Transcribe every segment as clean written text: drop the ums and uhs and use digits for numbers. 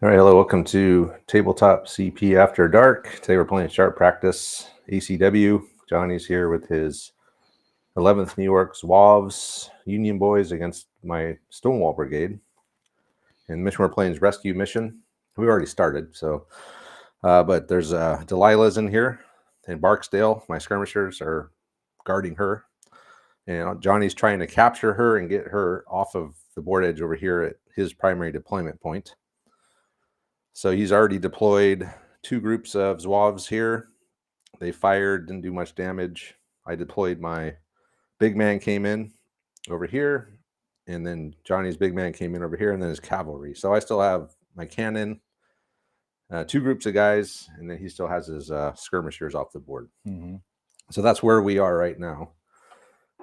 All right, hello, welcome to Tabletop CP After Dark. Today we're playing Sharp Practice ACW. Johnny's here with his 11th New York Zouaves Union Boys against my Stonewall Brigade. And the mission we're playing is Rescue Mission. We already started, so but there's Delilah's in here, and Barksdale, my skirmishers, are guarding her. And Johnny's trying to capture her and get her off of the board edge over here at his primary deployment point. So he's already deployed 2 groups of Zouaves here. They fired, didn't do much damage. I deployed my big man came in over here, and then Johnny's big man came in over here, and then his cavalry. So I still have my cannon, 2 groups of guys, and then he still has his skirmishers off the board. Mm-hmm. So that's where we are right now.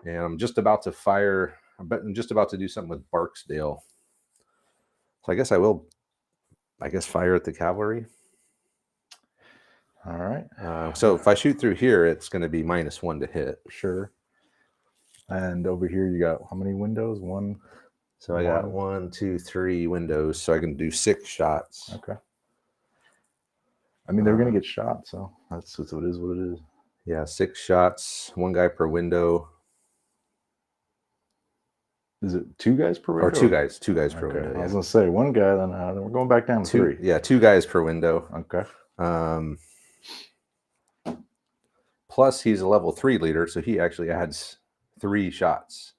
And I'm just about to fire. I'm just about to do something with Barksdale. So I guess I will. Fire at the cavalry. All right. So if I shoot through here, it's going to be -1 to hit. Sure. And over here, you got how many windows? One. So I got 1, 2, 3 windows, so I can do 6 shots. Okay. I mean, they're going to get shot, so that's what it is. What it is. Yeah, 6 shots, 1 guy per window. Is it 2 guys per window? Or 2 guys per window. Yeah. I was going to say 1 guy, then we're going back down to 3. Yeah, 2 guys per window. Okay. Plus, he's a level 3 leader, so he actually adds 3 shots.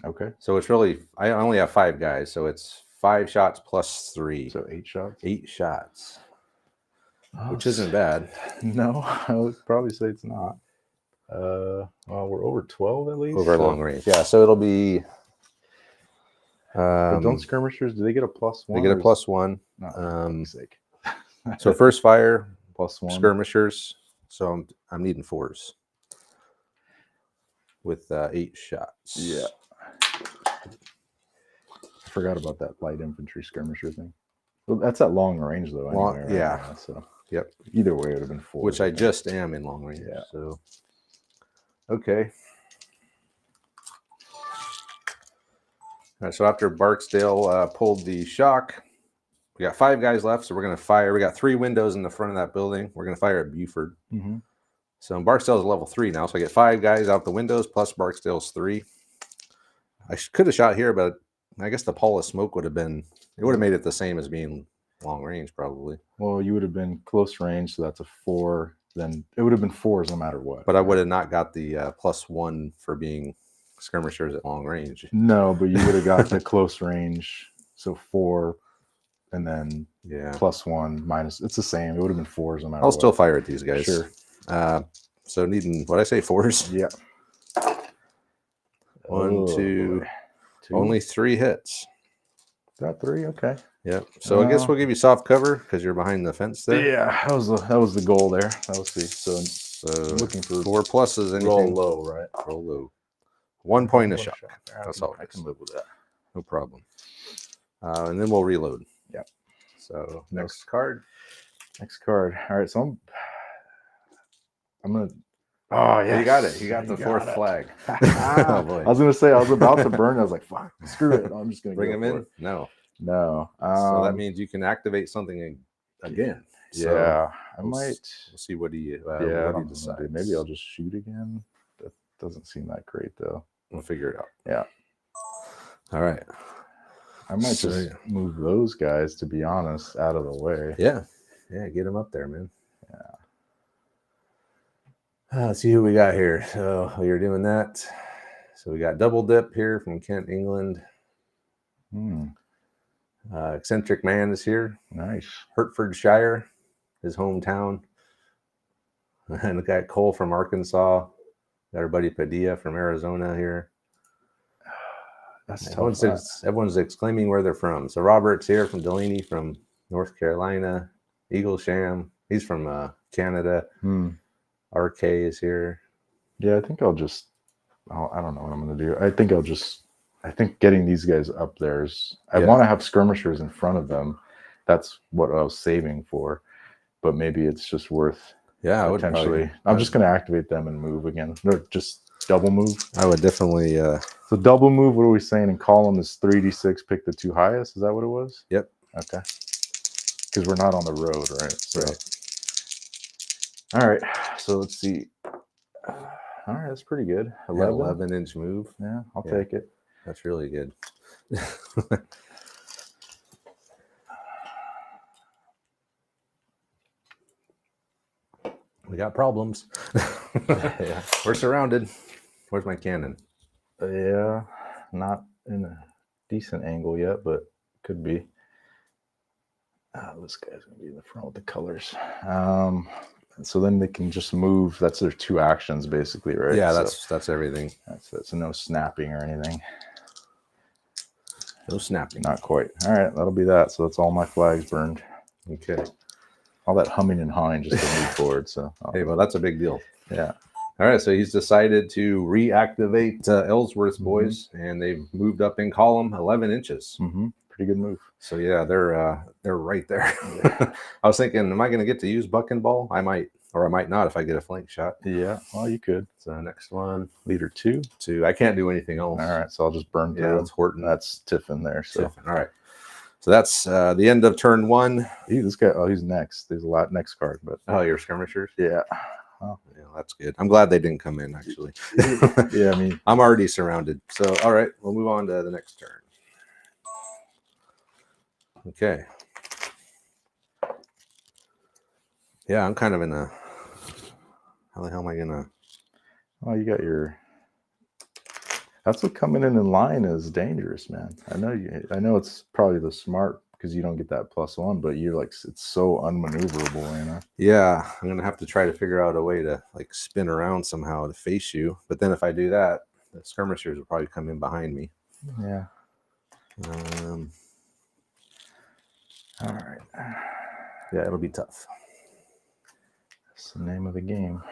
Okay. So it's really, I only have 5 guys, so it's 5 shots plus 3. So 8 shots? 8 shots. Which isn't bad. No, I would probably say it's not. Well, we're over 12 at least. Over long range. Yeah, so it'll be... don't skirmishers, do they get a +1? They get a +1. No, for fuck's sake. So first fire, +1. skirmishers. So I'm needing 4s. With 8 shots. Yeah. I forgot about that light infantry skirmisher thing. Well, that's at long range, though. Anyway, right? Yeah. So yep. Either way, it would have been 4. Which I just am in long range. Yeah. So, okay. All right, so after Barksdale pulled the shock, we got 5 guys left, so we're going to fire. We got 3 windows in the front of that building. We're going to fire at Buford. Mm-hmm. So Barksdale's level 3 now, so I get 5 guys out the windows plus Barksdale's 3. I could have shot here, but I guess the pall of smoke would have been, it would have made it the same as being long range, probably. Well, you would have been close range, so that's a 4. Then it would have been 4s no matter what. But I would have not got the +1 for being skirmishers at long range. No, but you would have got the close range, so 4, and then +1 minus. It's the same. It would have been 4s no matter what. I'll still fire at these guys. Sure. So needing, what I say, 4s? Yeah. 1, 2, 2. Only 3 hits. Got 3, okay. Yep. So I guess we'll give you soft cover because you're behind the fence there. Yeah, that was the goal there. That was the so looking for 4 pluses. Anything roll low, right? Roll low. 1 point a shot. That's all. I can live with that. No problem. And then we'll reload. Yep. So next card. Next card. All right. So I'm gonna. Oh yeah, you got it. You got the 4th flag. Oh, boy. I was gonna say I was about to burn. I was like, "Fuck, screw it." I'm just gonna bring him in. No. So that means you can activate something again. So yeah, I might. We'll see what he decides. Maybe I'll just shoot again. That doesn't seem that great though. We'll figure it out. Yeah. All right. I might just move those guys, to be honest, out of the way. Yeah. Yeah. Get them up there, man. Yeah. Let's see who we got here. So you're doing that. So we got Double Dip here from Kent, England. Eccentric Man is here. Nice. Hertfordshire, his hometown. And we got Cole from Arkansas. Got our buddy Padilla from Arizona here. Everyone's exclaiming where they're from. So Robert's here from Delaney from North Carolina. Eaglesham, he's from Canada. RK is here. Yeah, I think I don't know what I'm going to do. I think getting these guys up there is, I want to have skirmishers in front of them. That's what I was saving for. But maybe it's just worth potentially. I'm just going to activate them and move again. No, just double move. I would definitely. So double move, what are we saying? In column is 3d6, pick the 2 highest. Is that what it was? Yep. Okay. because we're not on the road, right? So, all right. So let's see. All right, that's pretty good. 11-inch move. Yeah, I'll take it. That's really good. We got problems. Yeah. We're surrounded. Where's my cannon? Yeah, not in a decent angle yet, but could be. This guy's gonna be in the front with the colors. So then they can just move. That's their 2 actions, basically, right? Yeah, So that's everything. that's no snapping or anything. No snapping. Not quite. All right, that'll be that. So that's all my flags burned. Okay. All that humming and hawing just to move forward. So Hey, well, that's a big deal. yeah. All right, so he's decided to reactivate Ellsworth's boys, and they've moved up in column 11 inches. Pretty good move. So yeah, they're right there. I was thinking, am I going to get to use buck and ball? I might, or I might not if I get a flank shot. Yeah, well, you could. So next one, leader 2. I can't do anything else. All right, so I'll just burn through. Yeah, that's Horton. That's Tiffin there. So Tiffin. All right. So that's the end of turn 1. This guy. Oh, he's next. There's a lot next card, but your skirmishers. Yeah. Oh, yeah, that's good. I'm glad they didn't come in, actually. Yeah, I mean, I'm already surrounded. So, all right, we'll move on to the next turn. Okay. Yeah, I'm kind of in a. How the hell am I gonna? Oh, you got your. That's what coming in line is dangerous, man. I know it's probably the smart because you don't get that +1, but you're like, it's so unmaneuverable, you know. Yeah, I'm gonna have to try to figure out a way to like spin around somehow to face you. But then if I do that, the skirmishers will probably come in behind me. Yeah. All right. Yeah, it'll be tough. That's the name of the game.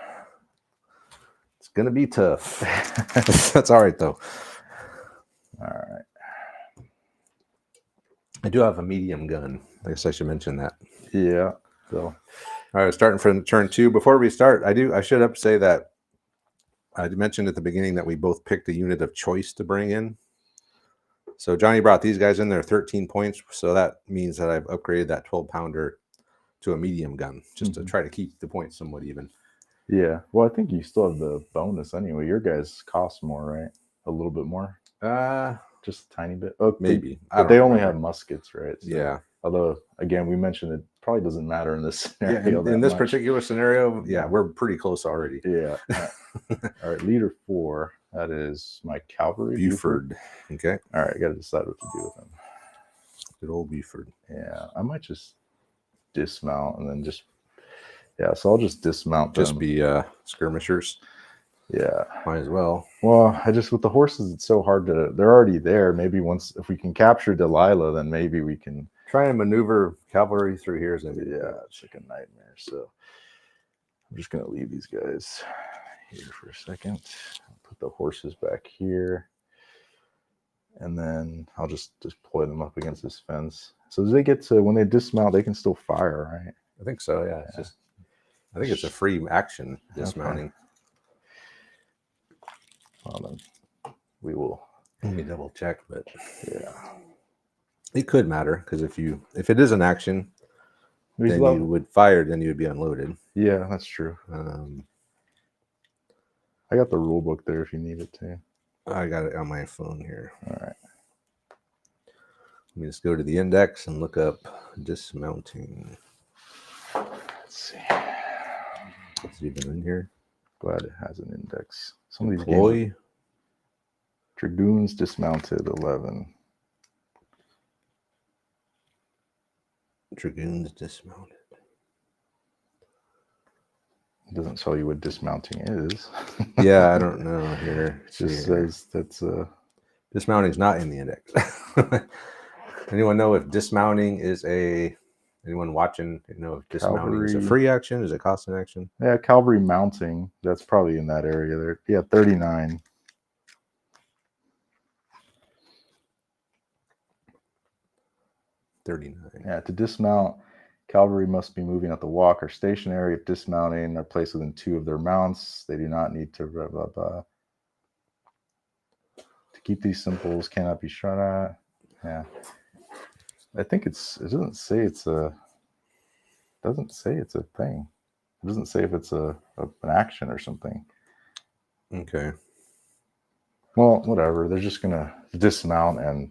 It's gonna be tough. That's all right though. All right. I do have a medium gun. I guess I should mention that. Yeah. So, all right, starting from turn 2. Before we start, I should up say that I mentioned at the beginning that we both picked a unit of choice to bring in. So Johnny brought these guys in there, 13 points. So that means that I've upgraded that 12-pounder to a medium gun just to try to keep the points somewhat even. Yeah. Well, I think you still have the bonus anyway. Your guys cost more, right? A little bit more. Just a tiny bit. Oh, maybe. But they only have muskets, right? So, yeah. Although, again, we mentioned it probably doesn't matter in this scenario. Yeah, in this particular scenario, yeah, we're pretty close already. Yeah. All right, leader 4. That is my cavalry. Buford. Okay. All right, I got to decide what to do with him. Good old Buford. Yeah, I might just dismount and then just. Yeah, so I'll just dismount. Just be skirmishers. Yeah, might as well. Well, with the horses, it's so hard to. They're already there. Maybe if we can capture Delilah, then maybe we can try and maneuver cavalry through here. It's like a nightmare. So I'm just gonna leave these guys here for a second. I'll put the horses back here, and then I'll just deploy them up against this fence. So as they get to when they dismount, they can still fire, right? I think so. Yeah. It's just. I think it's a free action dismounting. Okay. Well, then we will. Let me double check, but yeah, it could matter because if it is an action, then you would fire, then you would be unloaded. Yeah, that's true. I got the rule book there if you need it too. I got it on my phone here. All right. Let me just go to the index and look up dismounting. Let's see. Is it even in here? Glad it has an index. Some of these games. Dragoons dismounted 11. Dragoons dismounted. It doesn't tell you what dismounting is. Yeah, I don't know here. It just says that's dismounting is not in the index. Anyone know if dismounting is anyone watching, if dismounting is a free action? Is it cost an action? Yeah, cavalry mounting. That's probably in that area there. Yeah, 39. Yeah, to dismount, cavalry must be moving at the walk or stationary. If dismounting are placed within 2 of their mounts, they do not need to blah, blah, blah. To keep these simples cannot be shot at. Yeah. I think it doesn't say it's a doesn't say it's a thing. It doesn't say if it's an action or something. Okay. Well, whatever. They're just gonna dismount and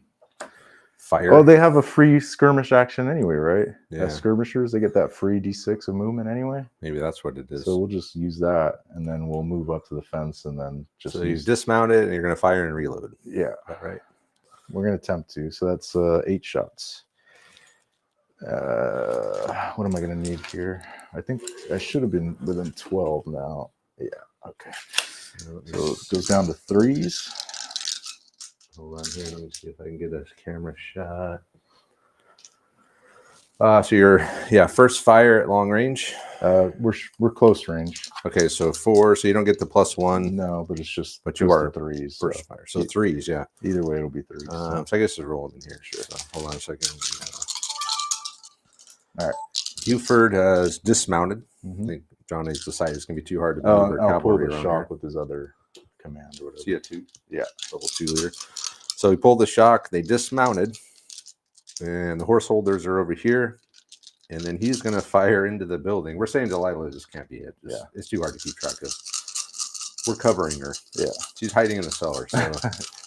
Fire. Oh, they have a free skirmish action anyway, right? Yeah. As skirmishers, they get that free D6 of movement anyway. Maybe that's what it is. So we'll just use that, and then we'll move up to the fence, and then just so you dismount it, and you're going to fire and reload. Yeah. Is that right? We're going to attempt to. So that's 8 shots. What am I going to need here? I think I should have been within 12 now. Yeah. Okay. So it goes down to 3s. Hold on here. Let me see if I can get a camera shot. So you're first fire at long range. We're close range. Okay, so 4. So you don't get the +1. No, but it's just. But you are 3s. First fire. So 3s, yeah. Either way, it'll be 3s. So I guess it's rolling in here. Sure. So hold on a second. All right. Buford has dismounted. Mm-hmm. I think Johnny's decided it's going to be too hard to maneuver I'll pull cavalry the around shock here. with his other command or whatever. See a 2? Yeah. Level 2 leader. So he pulled the shock. They dismounted. And the horse holders are over here. And then he's going to fire into the building. We're saying Delilah just can't be hit. It's too hard to keep track of. We're covering her. Yeah. She's hiding in the cellar. So.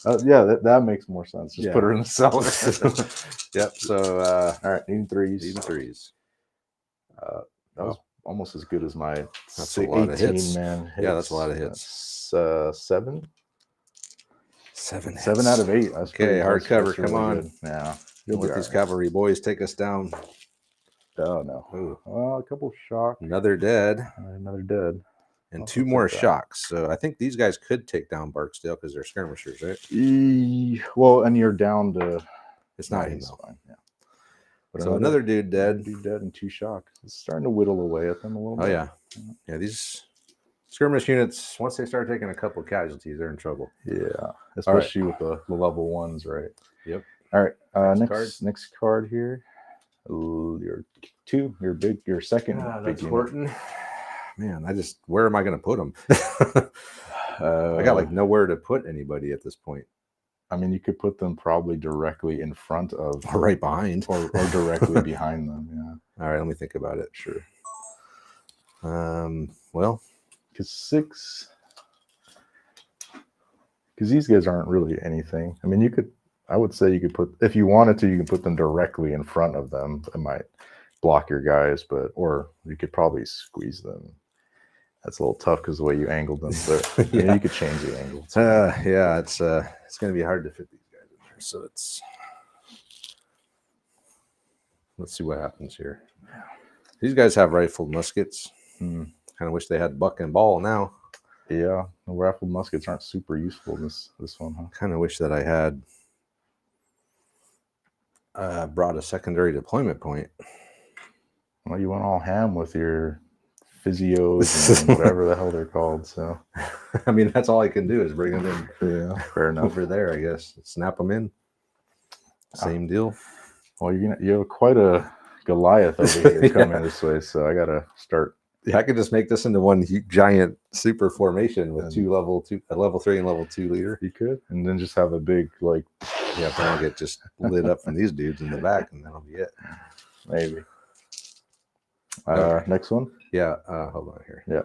That makes more sense. Just put her in the cellar. Yep. So, all right, needing 3s. Needing 3s. That was almost as good as my that's a lot of hits. Man hits. Yeah, that's a lot of hits. That's, 7. 7 hits. 7 out of 8. That's okay, hard cover. Come on. Good. Yeah. Don't let these cavalry boys take us down. Oh, no. Ooh. A couple shock. Another dead. Another dead. And 2 more shocks. So I think these guys could take down Barksdale because they're skirmishers, right? Well, and you're down to. It's not him, though. Fine. Yeah. But so another dude dead. Dude dead and 2 shock. It's starting to whittle away at them a little bit. Oh, yeah. Yeah, these skirmish units, once they start taking a couple of casualties, they're in trouble. Yeah. Especially with the level 1s, right? Yep. All right. Next card here. Your 2. Your second. That's Horton. Man, where am I going to put them? I got like nowhere to put anybody at this point. I mean, you could put them probably directly in front of, or right behind, or directly behind them. Yeah. All right, let me think about it. Sure. Well, because these guys aren't really anything. I mean, I would say you could put, if you wanted to, you can put them directly in front of them. It might block your guys, or you could probably squeeze them. That's a little tough because the way you angled them. But yeah, you could change the angle. Yeah, it's going to be hard to fit these guys in there. So let's see what happens here. These guys have rifled muskets. Kind of wish they had buck and ball now. Yeah, the rifled muskets aren't super useful in this one, huh? Kind of wish that I had brought a secondary deployment point. Well, you went all ham with your physios and whatever the hell they're called. So, I mean, that's all I can do is bring them in. Yeah, fair enough. Over there, I guess. Snap them in. Same deal. Well, you have quite a Goliath over here coming this way, so I gotta start. Yeah, I could just make this into one giant super formation with a level 3 and level 2 leader. You could, and then just have a big then I'll get just lit up from these dudes in the back, and that'll be it. Maybe. Next one. Yeah. Hold on here. Yeah.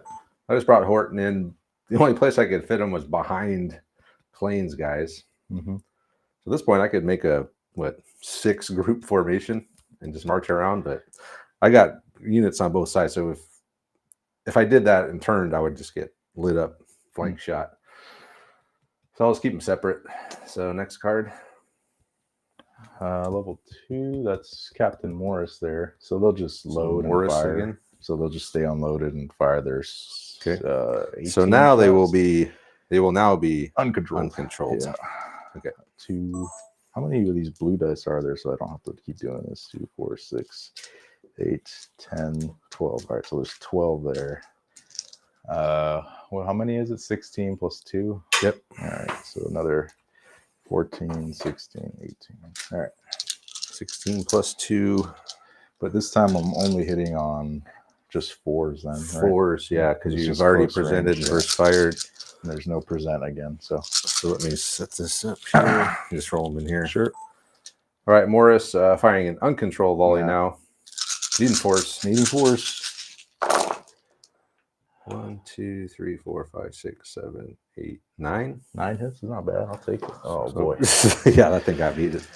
I just brought Horton in. The only place I could fit him was behind Plains guys. Mm-hmm. So at this point, I could make a 6 group formation and just march around. But I got units on both sides, so if I did that and turned, I would just get lit up, flank shot. So I'll just keep them separate. So next card. Level 2, that's Captain Morris there. So they'll just load Morris and fire. Again. So they'll just stay unloaded and fire their. Okay. So now they will now be uncontrolled. Yeah. Okay. 2. How many of these blue dice are there? So I don't have to keep doing this. 2, 4, 6, 8, 10, 12. All right. So there's 12 there. Well, how many is it? 16 plus 2. Yep. All right. So another 14, 16, 18. All right. 16 plus 2. But this time I'm only hitting on just 4s then. Right? 4s, yeah, because you've already presented range, and first fired. And there's no present again. So let me set this up here. Just roll them in here. Sure. All right, Morris firing an uncontrolled volley now. Needing force. Needing force. 1, 2, 3, 4, 5, 6, 7, 8, 9. 9 hits is not bad. I'll take it. Oh, So, boy. Yeah, I think I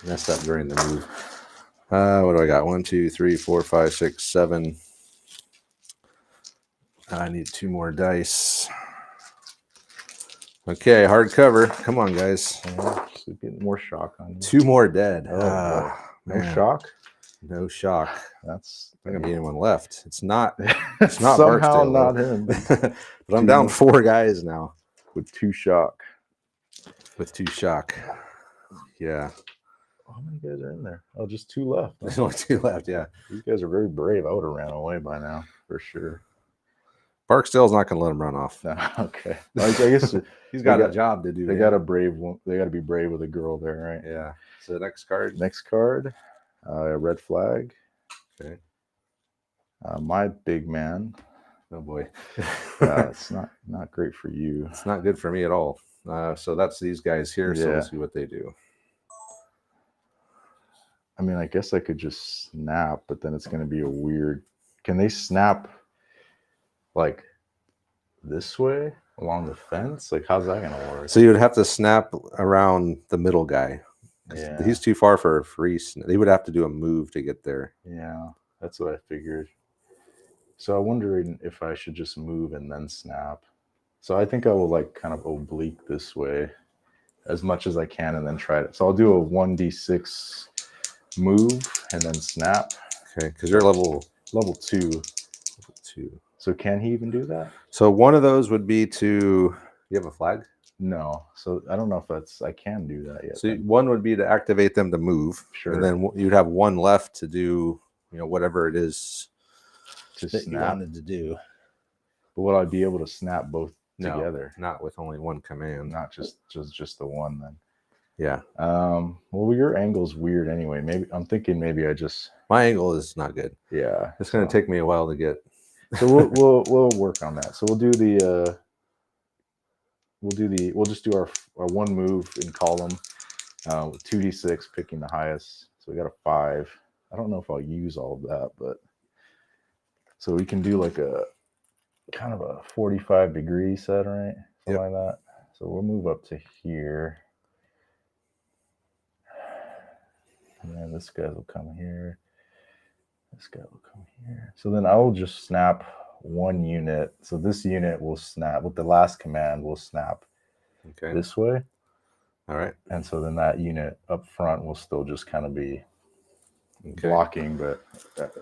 messed up during the move. What do I got? 1, 2, 3, 4, 5, 6, 7. I need 2 more dice. Okay, hard cover. Come on, guys. Yeah, just getting more shock on you. 2 more dead. Oh, no man. shock? No shock. That's not gonna be anyone left. It's not somehow Barksdale, not him. but I'm down 4 guys now with 2 shock. With 2 shock. Yeah. How many guys are in there? Oh, just 2 left. There's only 2 left. Yeah. These guys are very brave. I would have ran away by now for sure. Barksdale's not gonna let him run off. No, okay. I guess he's got a job to do. They got a brave one. They got to be brave with a girl there, right? Yeah. So next card. Next card. Red flag. Okay. My big man. Oh boy. It's not great for you. It's not good for me at all. So that's these guys here. So we'll see what they do. I mean, I guess I could just snap, but then it's going to be a weird. Can they snap like this way along the fence? Like, how's that going to work? So you would have to snap around the middle guy. Yeah. He's too far for a free. They would have to do a move to get there. Yeah, that's what I figured. So I'm wondering if I should just move and then snap. So I think I will like kind of oblique this way as much as I can and then try it. So I'll do a 1d6 move and then snap. Okay, because you're level 2. Level 2. So can he even do that? So one of those would be to. You have a flag? No. So I don't know if I can do that yet. So one would be to activate them to move. Sure. And then you'd have one left to do, whatever it is that you wanted to do. But would I be able to snap both together? Not with only one command. Not just the one then. Yeah. Well, your angle's weird anyway. Maybe I'm thinking I just. My angle is not good. Yeah. It's going to take me a while to get. So we'll work on that. So we'll do the. We'll just do our one move in column with 2d6 picking the highest. So we got a 5. I don't know if I'll use all of that, but so we can do like a kind of a 45 degree set, right? Something like that. So we'll move up to here. And then this guy will come here. This guy will come here. So then I will just snap 1 unit. So this unit will snap with the last command will snap this way. All right. And so then that unit up front will still just kind of be blocking, but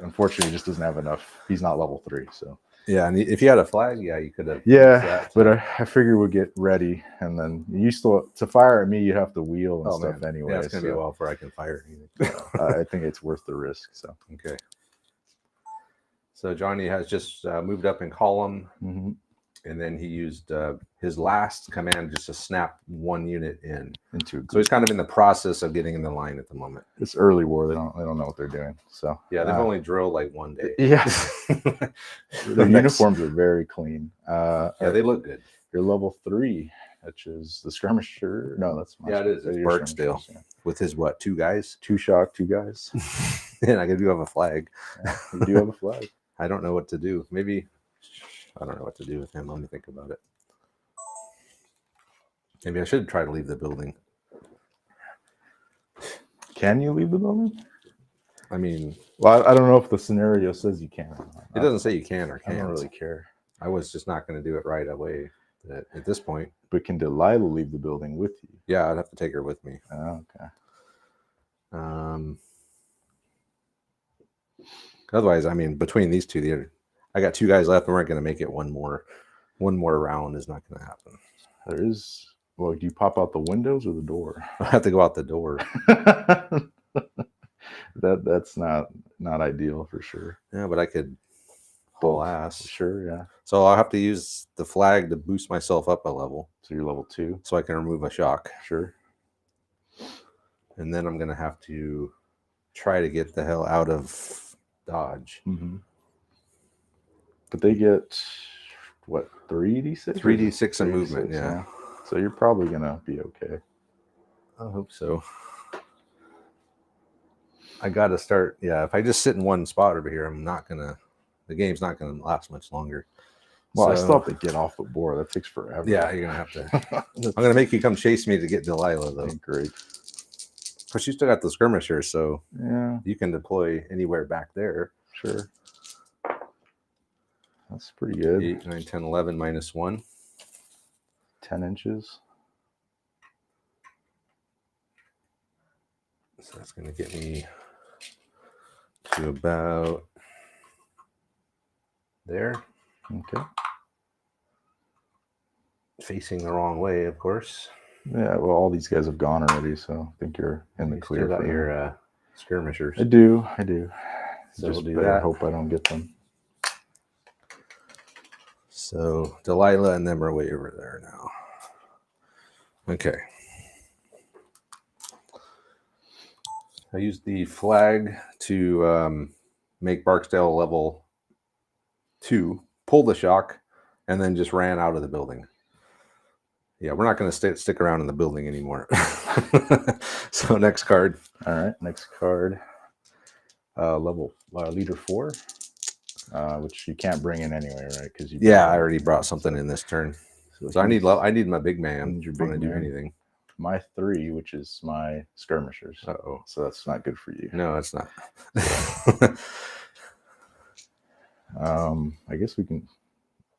unfortunately he just doesn't have enough. He's not level 3. So yeah, and if you had a flag, you could have. Yeah, but I figure we'll get ready, and then you still to fire at me, you have to wheel and stuff anyway. Yeah, it's gonna be a while before I can fire anything. I think it's worth the risk. So okay. So Johnny has just moved up in column, and then he used his last command just to snap 1 unit into. So he's kind of in the process of getting in the line at the moment. It's early war; they don't know what they're doing. So yeah, they've only drilled like 1 day. Yeah, their uniforms are very clean. Yeah, they look good. You're level 3, which is the skirmisher. No, that's it is. It's Barksdale with his 2 guys, 2 shock, 2 guys, and I do have a flag. Yeah, you do have a flag. I don't know what to do. Maybe I don't know what to do with him. Let me think about it. Maybe I should try to leave the building. Can you leave the building? I mean, well, I don't know if the scenario says you can. It doesn't say you can or can't. I don't really care. I was just not going to do it right away at this point. But can Delilah leave the building with you? Yeah, I'd have to take her with me. Oh, okay. Otherwise, I mean, between these two, I got 2 guys left, and we're going to make it one more round is not going to happen. There is. Well, do you pop out the windows or the door? I have to go out the door. That's not ideal for sure. Yeah, but I could haul ass. Sure, yeah. So I'll have to use the flag to boost myself up a level. So you're level 2. So I can remove a shock. Sure. And then I'm going to have to try to get the hell out of Dodge. But they get what, 3d6? 3d6 in movement, yeah. So you're probably gonna be okay. I hope so. I got to start. Yeah, if I just sit in one spot over here, the game's not gonna last much longer. Well, I still have to get off the board. That takes forever. Yeah, you're gonna have to. I'm gonna make you come chase me to get Delilah, though. Great. But you still got the skirmishers, so yeah, you can deploy anywhere back there. Sure. That's pretty good. 8, 9, 10, 11 minus 1. 10 inches. So that's going to get me to about there. Okay. Facing the wrong way, of course. Yeah, well, all these guys have gone already, so I think you're in the clear. Still got your skirmishers. I do. So Just we'll do better that. hope I don't get them. So Delilah and them are way over there now. Okay. I used the flag to make Barksdale level 2, pull the shock, and then just ran out of the building. Yeah, we're not going to stick around in the building anymore. So next card. All right, next card. Leader 4, which you can't bring in anyway, right? Because I already brought something in this turn. So I need my big man. Your If I'm big going to do man. anything. My 3, which is my skirmishers. Uh-oh. So that's not good for you. No, it's not. I guess we can.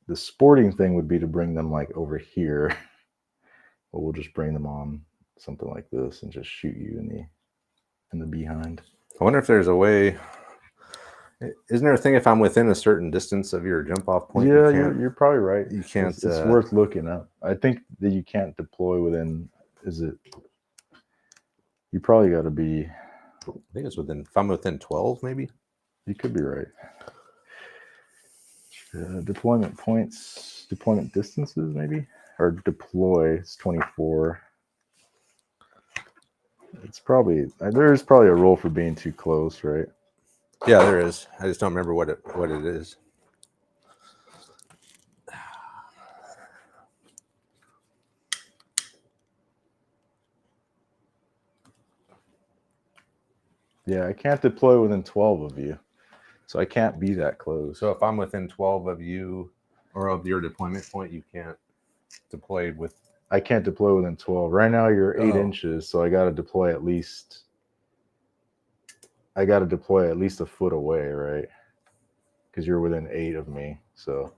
The sporting thing would be to bring them like over here, but we'll just bring them on something like this and just shoot you in the behind. I wonder if there's a way. Isn't there a thing if I'm within a certain distance of your jump off point? Yeah, you're probably right. You can't. It's worth looking up. I think that you can't deploy within. Is it? You probably got to be. I think it's within. If I'm within 12, maybe. You could be right. Deployment points, deployment distances, maybe, or deploy. It's 24. It's probably there's probably a rule for being too close, right? Yeah, there is. I just don't remember what it is. Yeah, I can't deploy within 12 of you, so I can't be that close. So if I'm within 12 of you or of your deployment point, you can't deploy with. I can't deploy within 12. Right now you're 8 Oh. inches, so I got to deploy at least. I got to deploy at least a foot away, right? Because you're within 8 of me, so.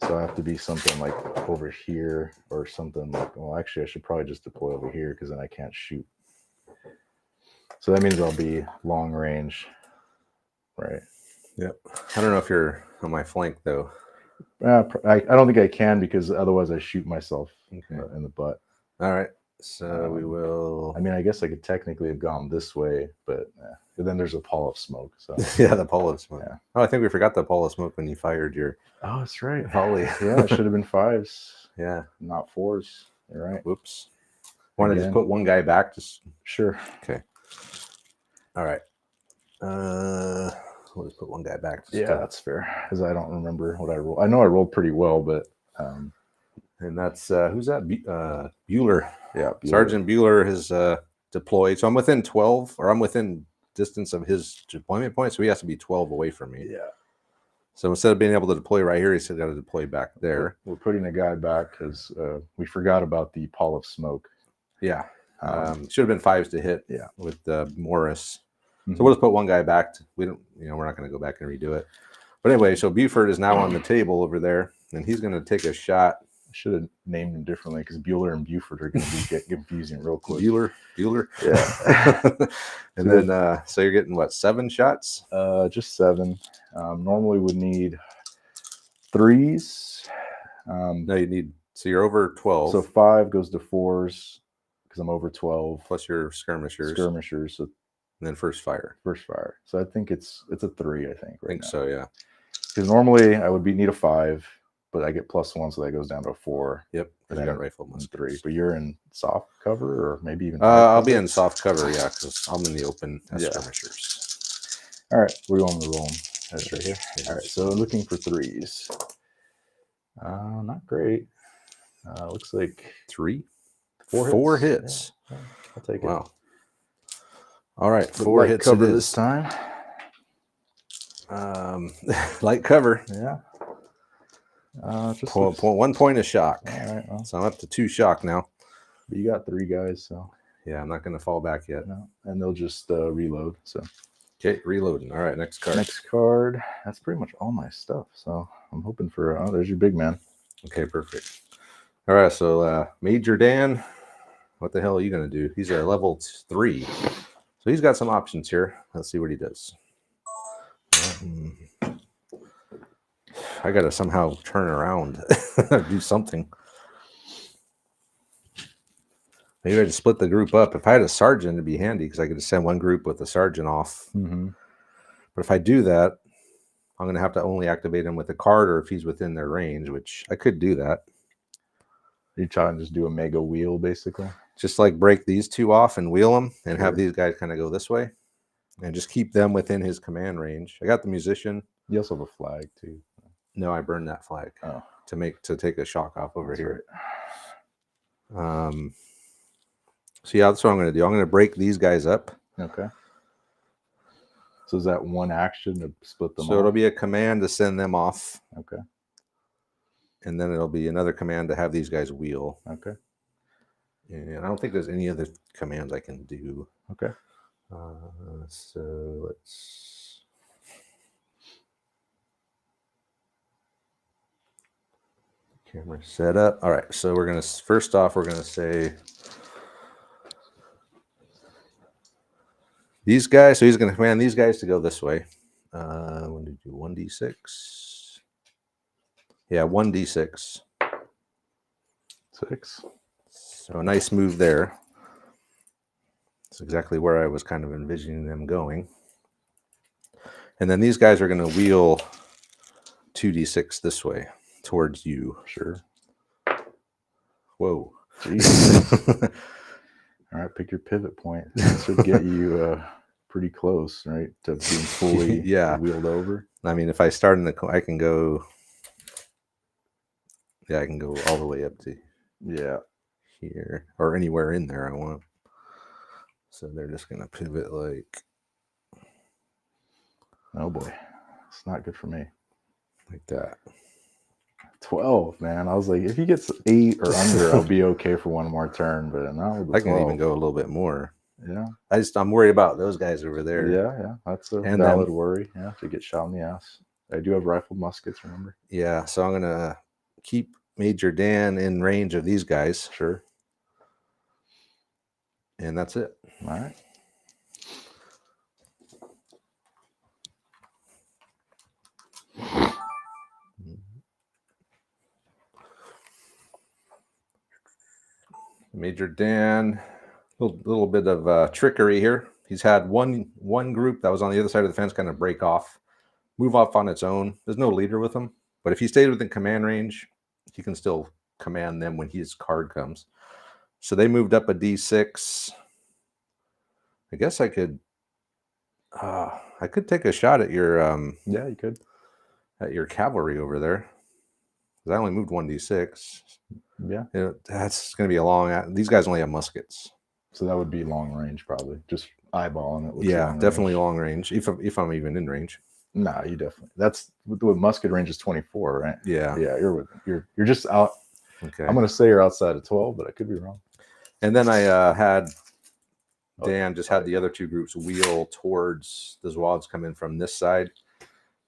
So I have to be something like over here or something like, well, actually, I should probably just deploy over here because then I can't shoot. So that means I'll be long range, right? Yep. I don't know if you're on my flank, though. I don't think I can because otherwise I shoot myself Okay. in the butt. All right. So we will. I mean, I guess I could technically have gone this way, but then there's a pall of smoke. So Yeah, the pole of smoke. Yeah. Oh, I think we forgot the pole of smoke when you fired your Oh, that's right. volley. Yeah, it should have been 5s, Yeah. not 4s. You're right. Whoops. Want to just Again. put one guy back? Just Sure. okay. All right. We'll just put one guy back. Yeah, that's fair. Because I don't remember what I rolled. I know I rolled pretty well, but and that's who's that? Bueller. yeah, Sergeant Bueller has deployed. So I'm within 12, or I'm within distance of his deployment point. So he has to be 12 away from me. Yeah. So instead of being able to deploy right here, he still got to deploy back there. We're putting a guy back because we forgot about the pall of smoke. Yeah. Should have been 5s to hit. Yeah. With Morris. Mhm. So we'll just put one guy back. We're not going to go back and redo it. But anyway, so Buford is now on the table over there, and he's going to take a shot. I should have named him differently because Bueller and Buford are going to get confusing real quick. Bueller. Yeah. And then, so you're getting what, 7 shots? Just 7. Normally would need 3s. No, you need. So you're over 12. So 5 goes to 4s because I'm over 12. Plus your skirmishers. So And then first fire. first fire. So I think it's a 3. I think. I think so. Yeah. Because normally I would need a 5, but I get +1, so that goes down to a 4. Yep. And You then got rifle and 3. But you're in soft cover, or maybe even. I'll be in soft cover. Yeah, because I'm in the open as Yeah. skirmishers. All right, we want to roll them. That's right here. Yes. All right, so looking for 3s. Not great. Looks like 3, four 4 hits. Yeah, I'll take it. Wow. All right, But 4 light hits cover it this is. time. Light cover. Yeah. Just 1 point of shock. All right. Well, So I'm up to 2 shock now. but you got 3 guys, so Yeah, I'm not going to fall back yet. no. And they'll just reload. So Okay, reloading. All right, next card. next card. That's pretty much all my stuff. So I'm hoping for. Oh, there's your big man. Okay, perfect. All right, so Major Dan, what the hell are you going to do? He's a level 3. So he's got some options here. Let's see what he does. I got to somehow turn around, do something. Maybe I just split the group up. If I had a sergeant, it'd be handy because I could just send one group with the sergeant off. Mm-hmm. But if I do that, I'm going to have to only activate him with a card or if he's within their range, which I could do that. You try and just do a mega wheel, basically. Just like break these 2 off and wheel them and have Sure. these guys kind of go this way and just keep them within his command range. I got the musician. You also have a flag too. No, I burned that flag to take a shock off over That's here. Right. So yeah, that's what I'm going to do. I'm going to break these guys up. Okay. So is that one action to split them So off? it'll be a command to send them off. Okay. And then it'll be another command to have these guys wheel. Okay. And I don't think there's any other commands I can do. Okay. So let's... Camera set up. All right, so we're going to, first off, we're going to say these guys. So he's going to command these guys to go this way. When did you do 1d6? Yeah, 1d6. 6. So a nice move there. That's exactly where I was kind of envisioning them going. And then these guys are going to wheel 2d6 this way towards you. Sure. Whoa. Jesus. All right, pick your pivot point. This should get you pretty close, right, to being fully wheeled over. I mean, if I start in the, I can go. Yeah, I can go all the way up to here or anywhere in there I want. So they're just gonna pivot like. Oh boy, it's not good for me. Like that. 12, man. I was like, if he gets 8 or under, I'll be okay for one more turn. But now I can even go a little bit more. Yeah. I'm worried about those guys over there. Yeah. That's a valid worry. Yeah, to get shot in the ass. I do have rifled muskets, remember? Yeah, so I'm gonna keep Major Dan in range of these guys. Sure. And that's it. All right. Major Dan, little bit of trickery here. He's had one group that was on the other side of the fence kind of break off, move off on its own. There's no leader with him, but if he stayed within command range, he can still command them when his card comes. So they moved up a d6. I guess I could take a shot at your yeah, you could, at your cavalry over there. I only moved 1d6. Yeah, that's going to be a long. These guys only have muskets, so that would be long range, probably. Just eyeballing it. Yeah, definitely long range. If I'm even in range. Nah, you definitely. That's with musket range is 24, right? Yeah, you're just out. Okay, I'm gonna say you're outside of 12, but I could be wrong. And then I had Dan just had the other two groups wheel towards the Zwads come in from this side.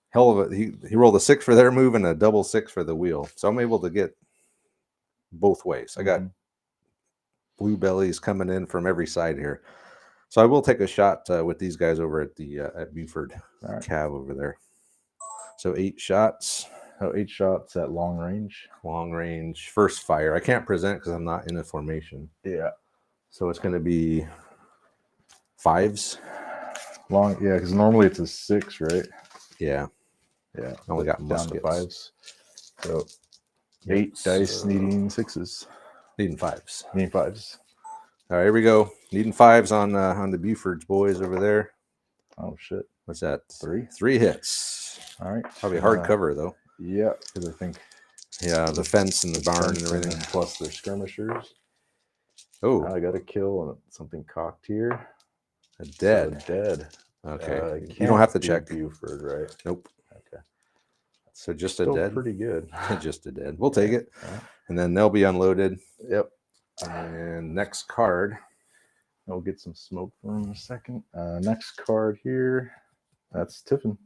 Hell of a he rolled a 6 for their move and a double 6 for the wheel, so I'm able to get both ways. I got blue bellies coming in from every side here, so I will take a shot with these guys over at the at Buford Cav over there. So 8 shots. Oh, 8 shots at long range. Long range, first fire. I can't present because I'm not in a formation. Yeah. So it's going to be 5s. Long, yeah, because normally it's a 6, right? Yeah. Yeah. I only got down to muskets. 5s. So 8 dice needing 6s. Needing 5s. Needing 5s. All right, here we go. Needing 5s on the Buford's boys over there. Oh shit. What's that? 3. 3 hits. All right. Probably hard cover though. Yeah, because I think Yeah, the fence and the barn and everything. Plus their skirmishers. Oh, I got a kill and something cocked here. a dead. So dead. Okay. You don't have to check. Buford, right? Nope. Okay. So just Still a dead. Pretty good. Just a dead. We'll take it. Yeah. And then they'll be unloaded. Yep. And next card. I'll get some smoke for him in a second. Next card here. That's Tiffin.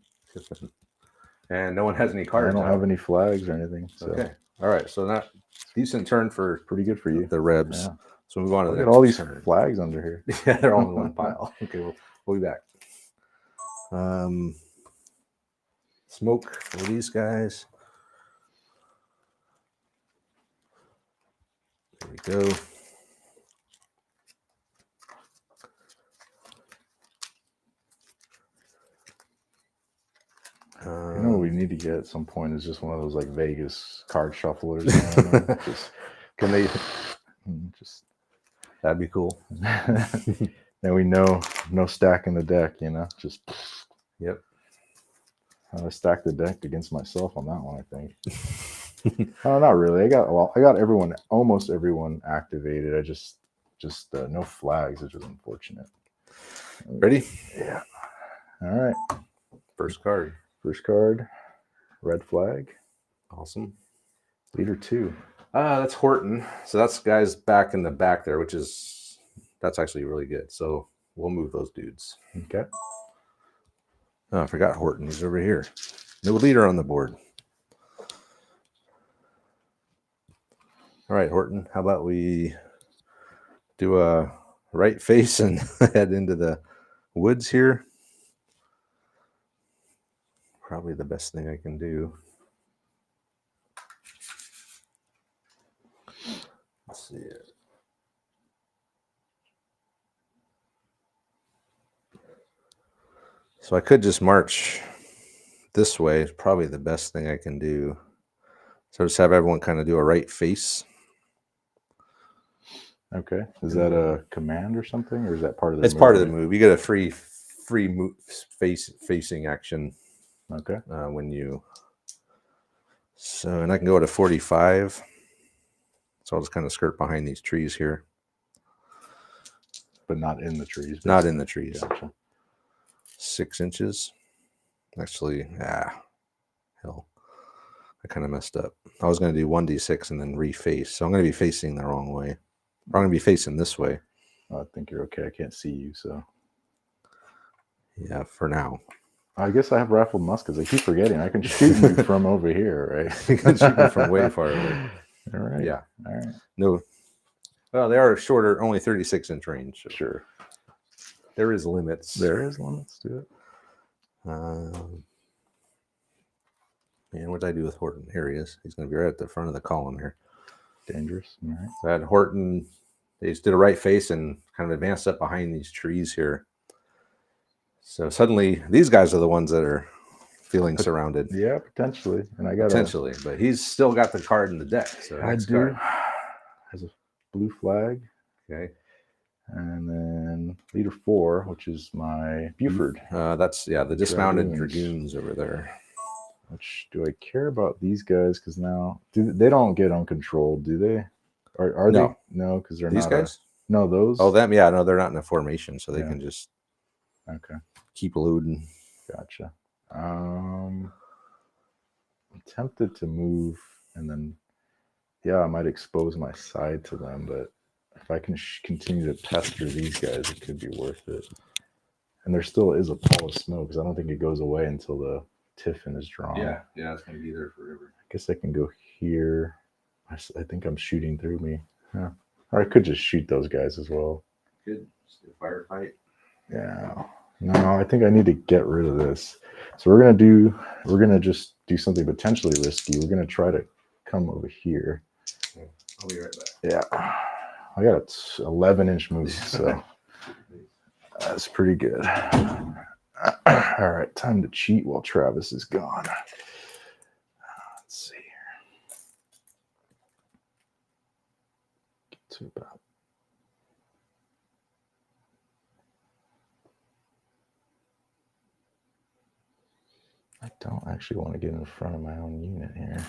And no one has any cards. I don't have any flags or anything. So. Okay. All right. So not decent turn for pretty good for you. The Rebs. Yeah. So move on to the next. Look at all these flags under here. Yeah, they're all in one pile. Okay, we'll be back. Smoke for these guys. There we go. You know what we need to get at some point is just one of those like Vegas card shufflers. Just, can they just that'd be cool. Now we know no stacking the deck, you know. Just yep. I stacked the deck against myself on that one, I think. Oh, not really. I got everyone, almost everyone activated. I just no flags, which was unfortunate. Ready? Yeah. All right. First card. First card, red flag. Awesome. Leader 2. That's Horton. So that's guys back in the back there, that's actually really good. So we'll move those dudes. Okay. Oh, I forgot Horton. He's over here. No leader on the board. All right, Horton. How about we do a right face and head into the woods here? Probably the best thing I can do. Let's see it. So I could just march this way. It's probably the best thing I can do. So just have everyone kind of do a right face. Okay. Is that a command or something, or is that part of the? It's part of the move. You get a free move facing action. Okay. When you. So, and I can go to 45. So I'll just kind of skirt behind these trees here. But not in the trees. Basically. Not in the trees. Gotcha. 6 inches. Actually, hell. I kind of messed up. I was going to do 1d6 and then reface. So I'm going to be facing the wrong way. Or I'm going to be facing this way. I think you're okay. I can't see you, so. Yeah, for now. I guess I have rifled muskets. I keep forgetting. I can shoot you from over here, right? You can shoot me from way far away. All right. Yeah. All right. No. Well, they are shorter, only 36-inch range. So sure. There is limits. There is limits to it. Man, what did I do with Horton? Here he is. He's going to be right at the front of the column here. Dangerous. All right. So I had Horton. They just did a right face and kind of advanced up behind these trees here. So suddenly, these guys are the ones that are feeling surrounded. Yeah, potentially. And I got potentially, but he's still got the card in the deck. So I do. Card. Has a blue flag. Okay. And then leader 4, which is my Buford. That's the dismounted dragoons over there. Which do I care about these guys? Because now they don't get uncontrolled, do they? Are no. they? No, because they're these not. Guys? No, those. Oh, them. Yeah, no, they're not in a formation, so they can just keep loading. Gotcha. I'm tempted to move and then, I might expose my side to them, but if I can continue to pester these guys, it could be worth it. And there still is a pall of smoke because I don't think it goes away until the Tiffin is drawn. Yeah, it's going to be there forever. I guess I can go here. I think I'm shooting through me. Yeah. Or I could just shoot those guys as well. Good. Just do a firefight. Yeah. No, I think I need to get rid of this. So we're gonna just do something potentially risky. We're gonna try to come over here. I'll be right back. Yeah. I got an 11-inch move, so that's pretty good. All right, time to cheat while Travis is gone. Let's see here. Get to about. I don't actually want to get in front of my own unit here.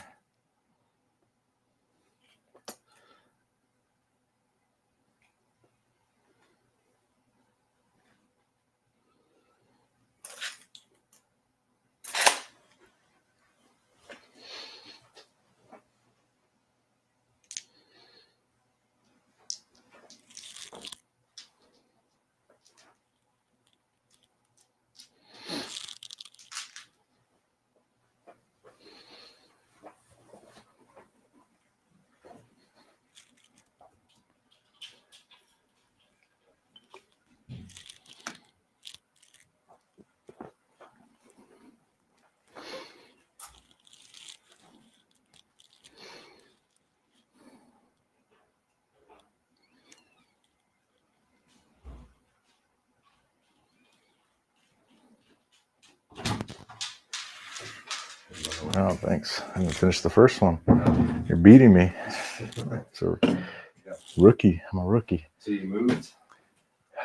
Oh, thanks. I didn't finish the first one. You're beating me. So, rookie. I'm a rookie. So you moved?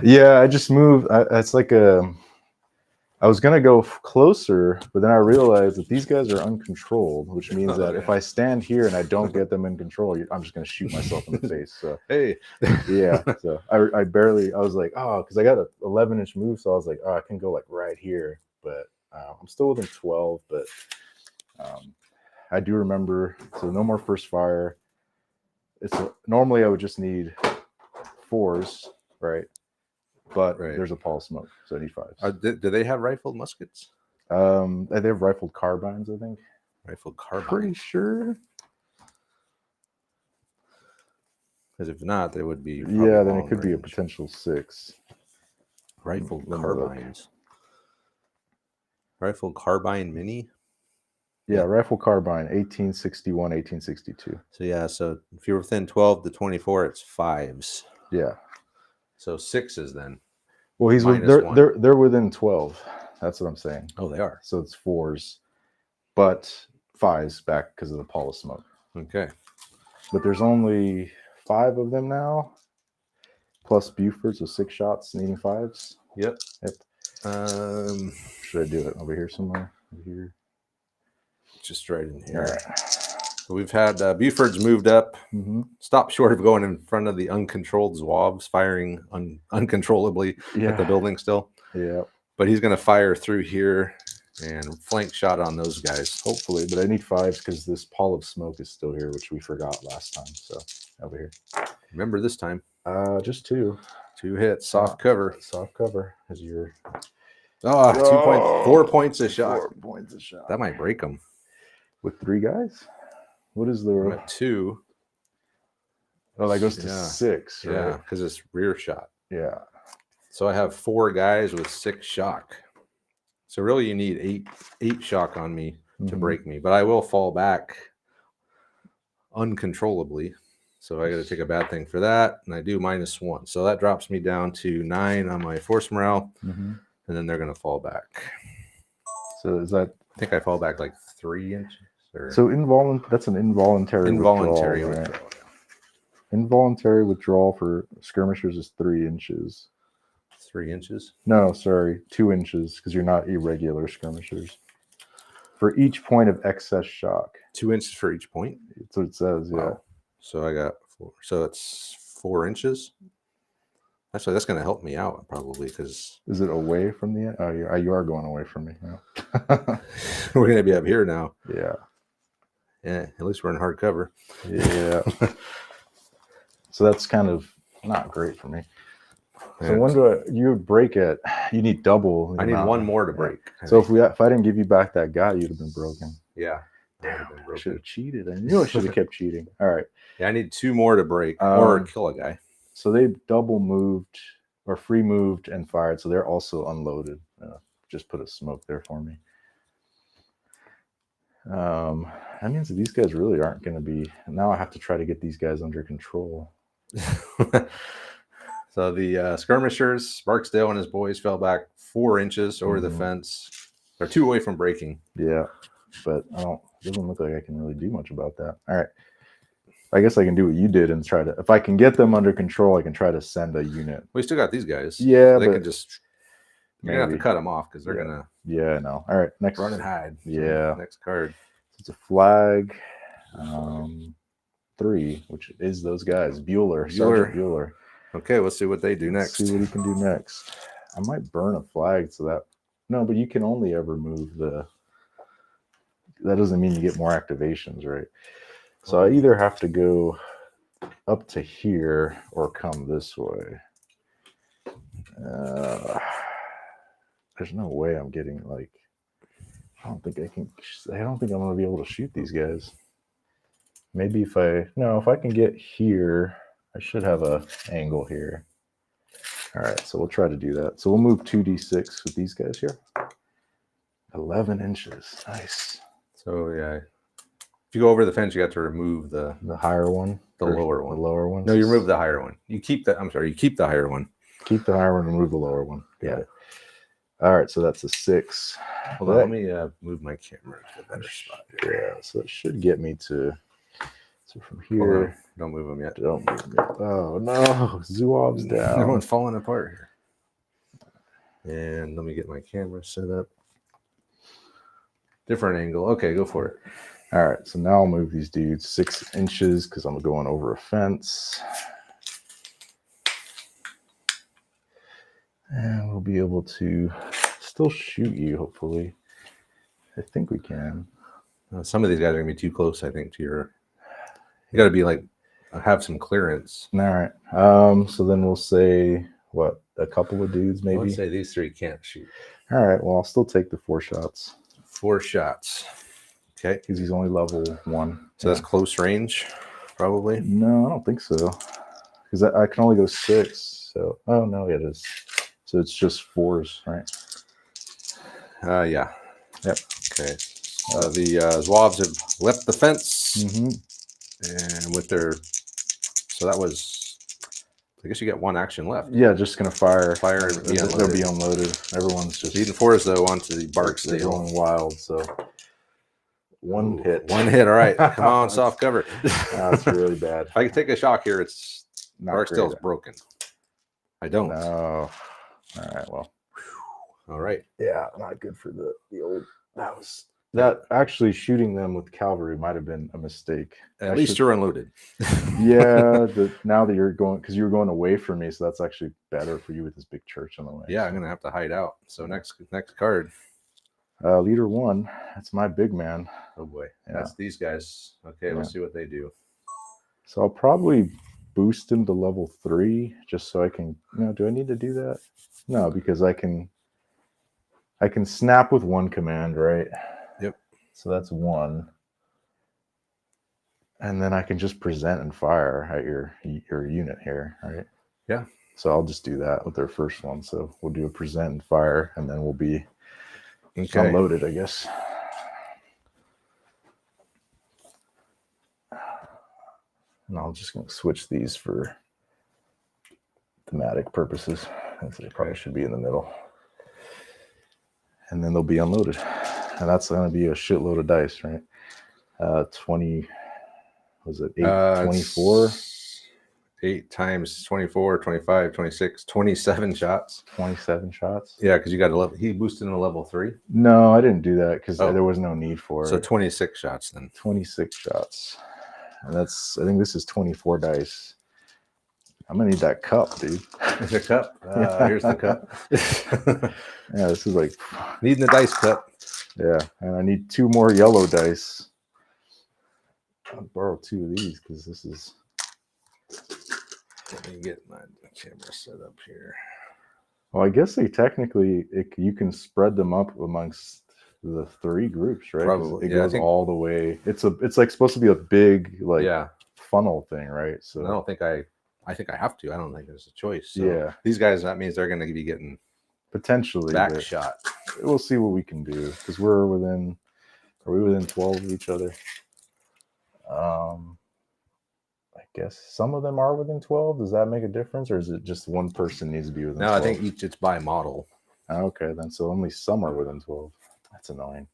Yeah, I just moved. It's like I was gonna go closer, but then I realized that these guys are uncontrolled, which means that if I stand here and I don't get them in control, I'm just gonna shoot myself in the face. So Hey, yeah. So I was like, oh, because I got a 11-inch move, so I was like, oh, I can go like right here, but I'm still within 12. But I do remember. So no more first fire. Normally I would just need 4s, right? But there's a pall smoke, so I need 5s. Do they have rifled muskets? They have rifled carbines, I think. Rifled carbines? Pretty sure. Because if not, they would be. Yeah, then it could be a potential 6. Rifled carbines. Rifled carbine mini? Yeah, rifle carbine, 1861, 1862. So yeah, so if you're within 12 to 24, it's 5s. Yeah. So 6s then. Well, they're within 12. That's what I'm saying. Oh, they are. So it's 4s, but 5s back because of the pall of smoke. Okay. But there's only 5 of them now, plus Buford, so 6 shots needing 5s. Yep. Should I do it over here somewhere? Over here. Just right in here. All right. So we've had Buford's moved up, Stop short of going in front of the uncontrolled Zouaves, firing uncontrollably at the building still. Yeah. But he's going to fire through here and flank shot on those guys. Hopefully, but I need 5s because this pall of smoke is still here, which we forgot last time. So over here. Remember this time? Just 2. 2 hits, soft cover. Soft cover is your. 2 points, 4 points a shot. 4 points a shot. That might break them. With 3 guys? What is the? I'm at 2. Oh, that goes to 6. Right? Yeah, because it's rear shot. Yeah. So I have 4 guys with 6 shock. So really, you need 8 shock on me to break me. But I will fall back uncontrollably. So I got to take a bad thing for that, and I do -1. So that drops me down to 9 on my force morale, and then they're going to fall back. So is that? I think I fall back like 3 inches. So that's an involuntary withdrawal. Right? Involuntary withdrawal for skirmishers is 3 inches. 3 inches? No, sorry, 2 inches because you're not irregular skirmishers. For each point of excess shock. 2 inches for each point? That's what it says, yeah. Wow. So I got 4. So it's 4 inches? Actually, that's going to help me out probably because... Is it away from the end? Oh, you are going away from me. Yeah. We're going to be up here now. Yeah. Yeah, at least we're in hard cover. Yeah. So that's kind of not great for me. So when you break it? You need double. I need 1 more to break. So if I didn't give you back that guy, you'd have been broken. Yeah. Damn, I should have cheated. I knew I should have kept cheating. All right. Yeah, I need 2 more to break or kill a guy. So they double moved or free moved and fired. So they're also unloaded. Just put a smoke there for me. That means that these guys really aren't going to be. Now I have to try to get these guys under control. So the skirmishers, Barksdale and his boys fell back 4 inches over the fence. They're 2 away from breaking. Yeah, but it doesn't look like I can really do much about that. All right. I guess I can do what you did and try to, if I can get them under control, I can try to send a unit. We still got these guys. Yeah, they can just, you're going to have to cut them off because they're going to. Yeah, no. All right, next. Run and hide. Yeah. Next card. It's a flag. 3, which is those guys. Sergeant Bueller. Okay, let's see what they do next. See what he can do next. I might burn a flag so that. No, but you can only ever move the. That doesn't mean you get more activations, right? So I either have to go up to here or come this way. There's no way I'm getting like. I don't think I'm going to be able to shoot these guys. Maybe if I can get here, I should have a angle here. All right, so we'll try to do that. So we'll move 2d6 with these guys here. 11 inches, nice. So yeah, if you go over the fence, you got to remove the higher one, the lower one. The lower one. No, you remove the higher one. You keep the higher one. Keep the higher one, remove the lower one. Yeah. All right, so that's a 6. Hold on, let me move my camera to a better spot here. Yeah, so it should get me to. So from Hold on. here, Don't move them yet. don't move them yet. Oh no, Zouave's down. Everyone's falling apart here. And let me get my camera set up. Different angle. Okay, go for it. All right, so now I'll move these dudes 6 inches because I'm going over a fence. And we'll be able to still shoot you, hopefully. I think we can. Some of these guys are going to be too close, I think, to your... You got to be like, have some clearance. All right. So then we'll say, what, a couple of dudes maybe? Let's say these 3 can't shoot. All right, well, I'll still take the 4 shots. 4 shots. Okay. Because he's only level 1. So that's close range, probably? No, I don't think so. Because I can only go 6. So, oh, no, it is. So it's just 4s, right? Yeah. Yep. Okay. The Zouaves have left the fence. Mm-hmm. And with their... So that was... I guess you got 1 action left. Yeah, just going to fire. Fire and be unloaded. They'll be unloaded. Everyone's just... Leading 4s, though, onto the They're Barksdale. going wild, so... One hit. 1 hit, all right. Come on, soft cover. That's really bad. If I could take a shock here, it's... Not Barksdale's great. broken. I don't. No. All right, well. All right. Yeah, not good for the old... That actually shooting them with cavalry might have been a mistake. At least you're unloaded. Yeah, now that you're going, because you were going away from me, so that's actually better for you with this big church on the way. Yeah, I'm gonna have to hide out. So next card. Leader 1, that's my big man. Oh boy, Yeah. that's these guys. Okay, let's see what they do. So I'll probably boost him to level 3 just so I can. Do I need to do that? No, because I can snap with 1 command, right? Yep. So that's 1. And then I can just present and fire at your unit here, right? Yeah. So I'll just do that with their first one. So we'll do a present and fire, and then we'll be unloaded, I guess. And I'm just going to switch these for thematic purposes. They probably should be in the middle. And then they'll be unloaded. And that's going to be a shitload of dice, right? 20, was it 8, 24? 8 times 24, 25, 26, 27 shots. 27 shots? Yeah, because you got a level. He boosted him to level 3. No, I didn't do that because there was no need for it. So 26 shots then. 26 shots. And I think this is 24 dice. I'm gonna need that cup, dude. The cup. Here's the cup. Yeah, this is like needing the dice cup. Yeah, and I need 2 more yellow dice. I'll borrow 2 of these because this is. Let me get my camera set up here. Well, I guess you can spread them up amongst the 3 groups, right? Probably. It goes all the way. It's like supposed to be a big funnel thing, right? So I think I have to. I don't think there's a choice. So yeah. These guys, that means they're going to be getting potentially back shot. We'll see what we can do because are we within 12 of each other? I guess some of them are within 12. Does that make a difference, or is it just one person needs to be within 12? No, I think it's by model. Okay, then so only some are within 12. That's annoying.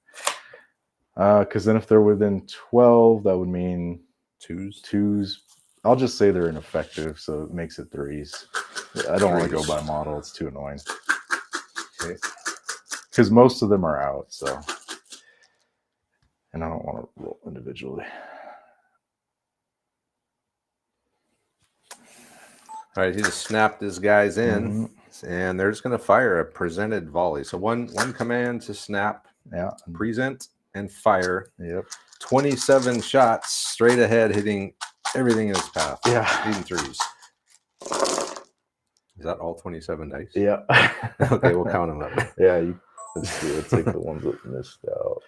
Because then if they're within 12, that would mean twos. I'll just say they're ineffective, so it makes it 3s. I don't want to go by model. It's too annoying. Okay. Because most of them are out, so. And I don't want to roll individually. All right, he just snapped his guys in, and they're just going to fire a presented volley. So one command to snap, present, and fire. Yep. 27 shots straight ahead, hitting everything in his path. Yeah. Hitting 3s. Is that all 27 dice? Yeah. Okay, we'll count them up. Yeah, let's see. Let's take the ones that missed out.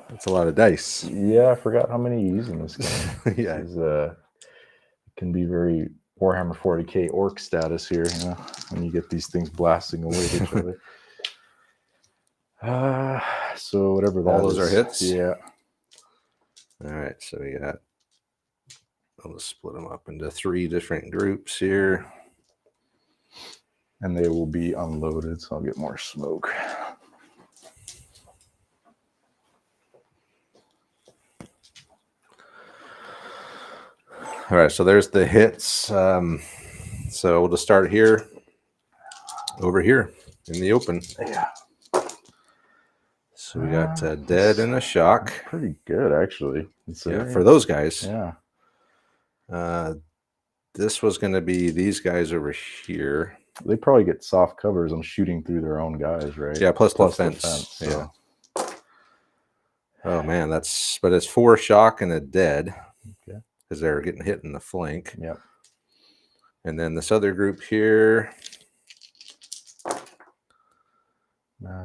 That's a lot of dice. Yeah, I forgot how many you use in this game. Yeah. It can be very Warhammer 40k orc status here, when you get these things blasting away at each other. So whatever that is. All those are hits? Yeah. All right, so we got, I'll just split them up into 3 different groups here. And they will be unloaded, so I'll get more smoke. All right, so there's the hits. So we'll just start here, over here in the open. Yeah. So we got a dead and a shock. Pretty good, actually. Yeah, for those guys. Yeah. This was going to be these guys over here. They probably get soft covers. I'm shooting through their own guys, right? Yeah, plus the fence. So. Yeah. Oh man, but it's 4 shock and a dead. Okay. Because they're getting hit in the flank. Yep. And then this other group here.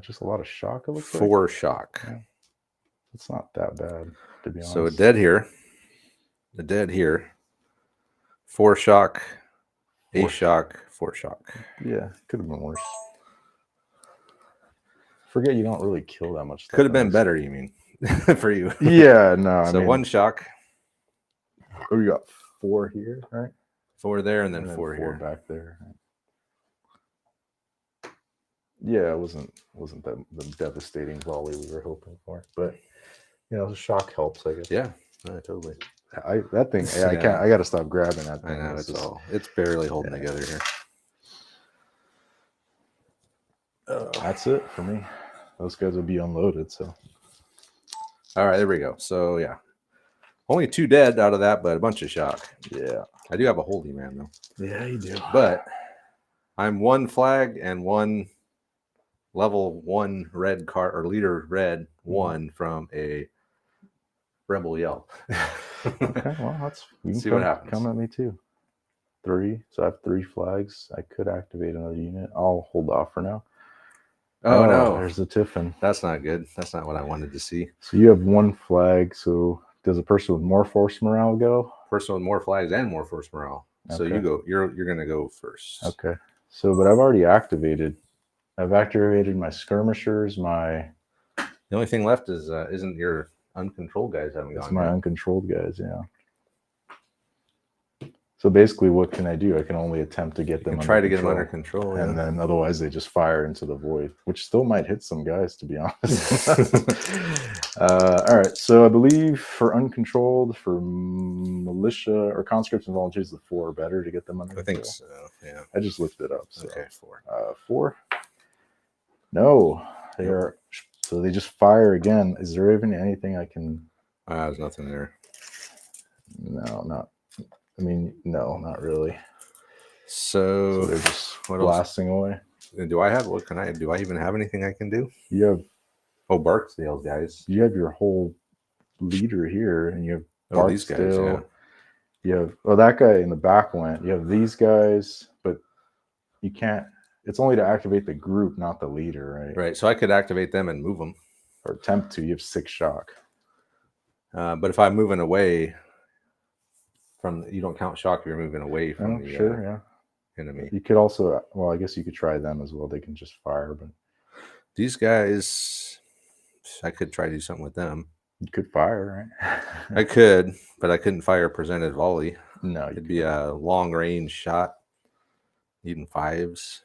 Just a lot of shock. It looks 4 like. shock. Yeah. It's not that bad, to be honest. So a dead here. A dead here. 4 shock. 8 shock. 4 shock. Yeah, could have been worse. Forget you don't really kill that much stuff. Could have been better, you mean, for you. Yeah, no. So 1 shock. Oh, you got 4 here, right? 4 there, and then 4 4 here. back there. Yeah, it wasn't that the devastating volley we were hoping for, but the shock helps, I guess. Yeah, totally. That thing. Yeah, I got to stop grabbing that thing. I know it's barely holding together here. That's it for me. Those guys will be unloaded. So. All right, there we go. So yeah. Only 2 dead out of that, but a bunch of shock. Yeah. I do have a holy man, though. Yeah, you do. But I'm 1 flag and 1 level 1 red card, or leader red 1 from a rebel yell. Okay, well, you can see what happens. Come at me, too. 3. So I have 3 flags. I could activate another unit. I'll hold off for now. Oh, no. There's the Tiffin. That's not good. That's not what I wanted to see. So you have 1 flag, so... Does a person with more force morale go? Person with more flags and more force morale. Okay. So you go. You're going to go first. Okay. So, but I've already activated. I've activated my skirmishers. The only thing left is isn't your uncontrolled guys haven't gone. It's my uncontrolled guys. Yeah. So basically, what can I do? I can only attempt to get them. Try to get them under control, and then otherwise they just fire into the void, which still might hit some guys, to be honest. All right. So I believe for uncontrolled, for militia or conscripts and volunteers, the 4 are better to get them under control. I think so. Yeah. I just looked it up. So. Okay, 4. 4. No, they are. So they just fire again. Is there even anything I can? There's nothing there. No, not. I mean, no, not really. So they're just blasting away. Do I have? What can I? Do I even have anything I can do? You have. Oh, Barksdale guys. You have your whole leader here, and you have Barksdale. These guys. Yeah. You have that guy in the back went. You have these guys, but you can't. It's only to activate the group, not the leader, right? Right. So I could activate them and move them, or attempt to. You have 6 shock. But if I'm moving away. You don't count shock. You're moving away from the enemy. You could also, well, I guess you could try them as well. They can just fire, but these guys, I could try to do something with them. You could fire, right? I could, but I couldn't fire presented volley. No, it'd be a long range shot, even 5s.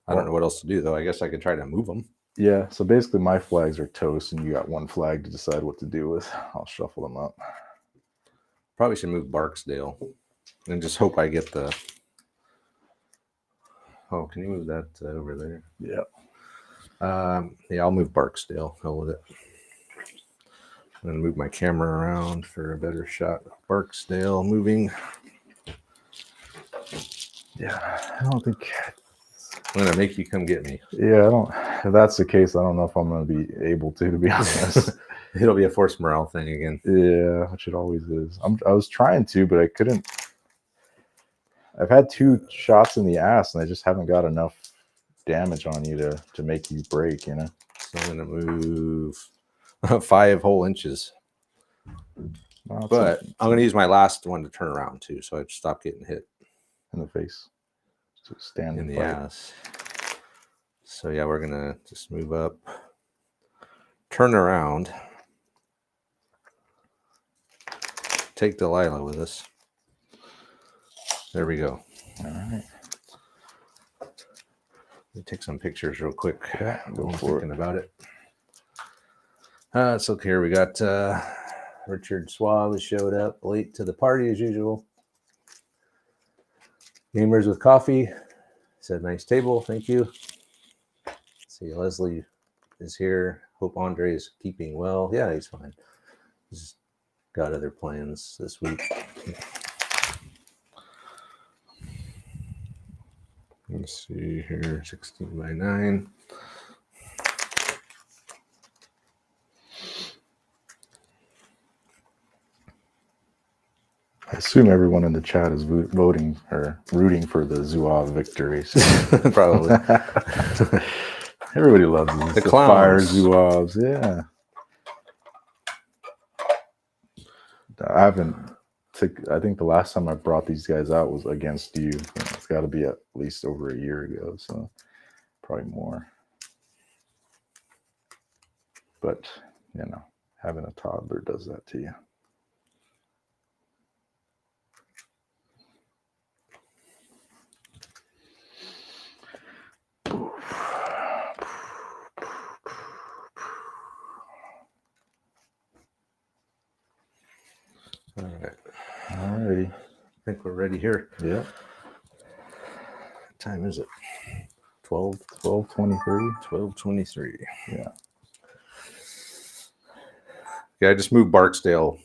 I don't know what else to do though. I guess I could try to move them. Yeah. So basically, my flags are toast, and you got 1 flag to decide what to do with. I'll shuffle them up. Probably should move Barksdale and just hope I get the. Oh, can you move that over there? Yeah. Yeah, I'll move Barksdale. Hell with it. I'm going to move my camera around for a better shot of Barksdale moving. Yeah, I don't think. I'm going to make you come get me. Yeah, I don't. If that's the case, I don't know if I'm going to be able to be honest. It'll be a force morale thing again. Yeah, which it always is. I was trying to, but I couldn't. I've had 2 shots in the ass, and I just haven't got enough damage on you to make you break, So I'm going to move 5 whole inches. Well, but I'm going to use my last one to turn around, too, so I stop getting hit. In the face. So stand in the ass. So, yeah, we're going to just move up. Turn around. Take Delilah with us. There we go. All right. me take some pictures real quick. Yeah, go I'm for thinking about it. Let's look here. We got Richard Suave showed up late to the party as usual. Gamers with coffee said, nice table. Thank you. Let's see, Leslie is here. Hope Andre is keeping well. Yeah, he's fine. He's got other plans this week. Let's see here, 16x9. I assume everyone in the chat is voting or rooting for the Zouave victory. So. Probably. Everybody loves the fire clowns. Zouaves. Yeah. I think the last time I brought these guys out was against you. It's got to be at least over a year ago, so probably more. But, you know, having a toddler does that to you. All right. Alrighty. I think we're ready here. Yeah. What time is it? 12:23. 12:23. Yeah. Yeah, I just moved Barksdale.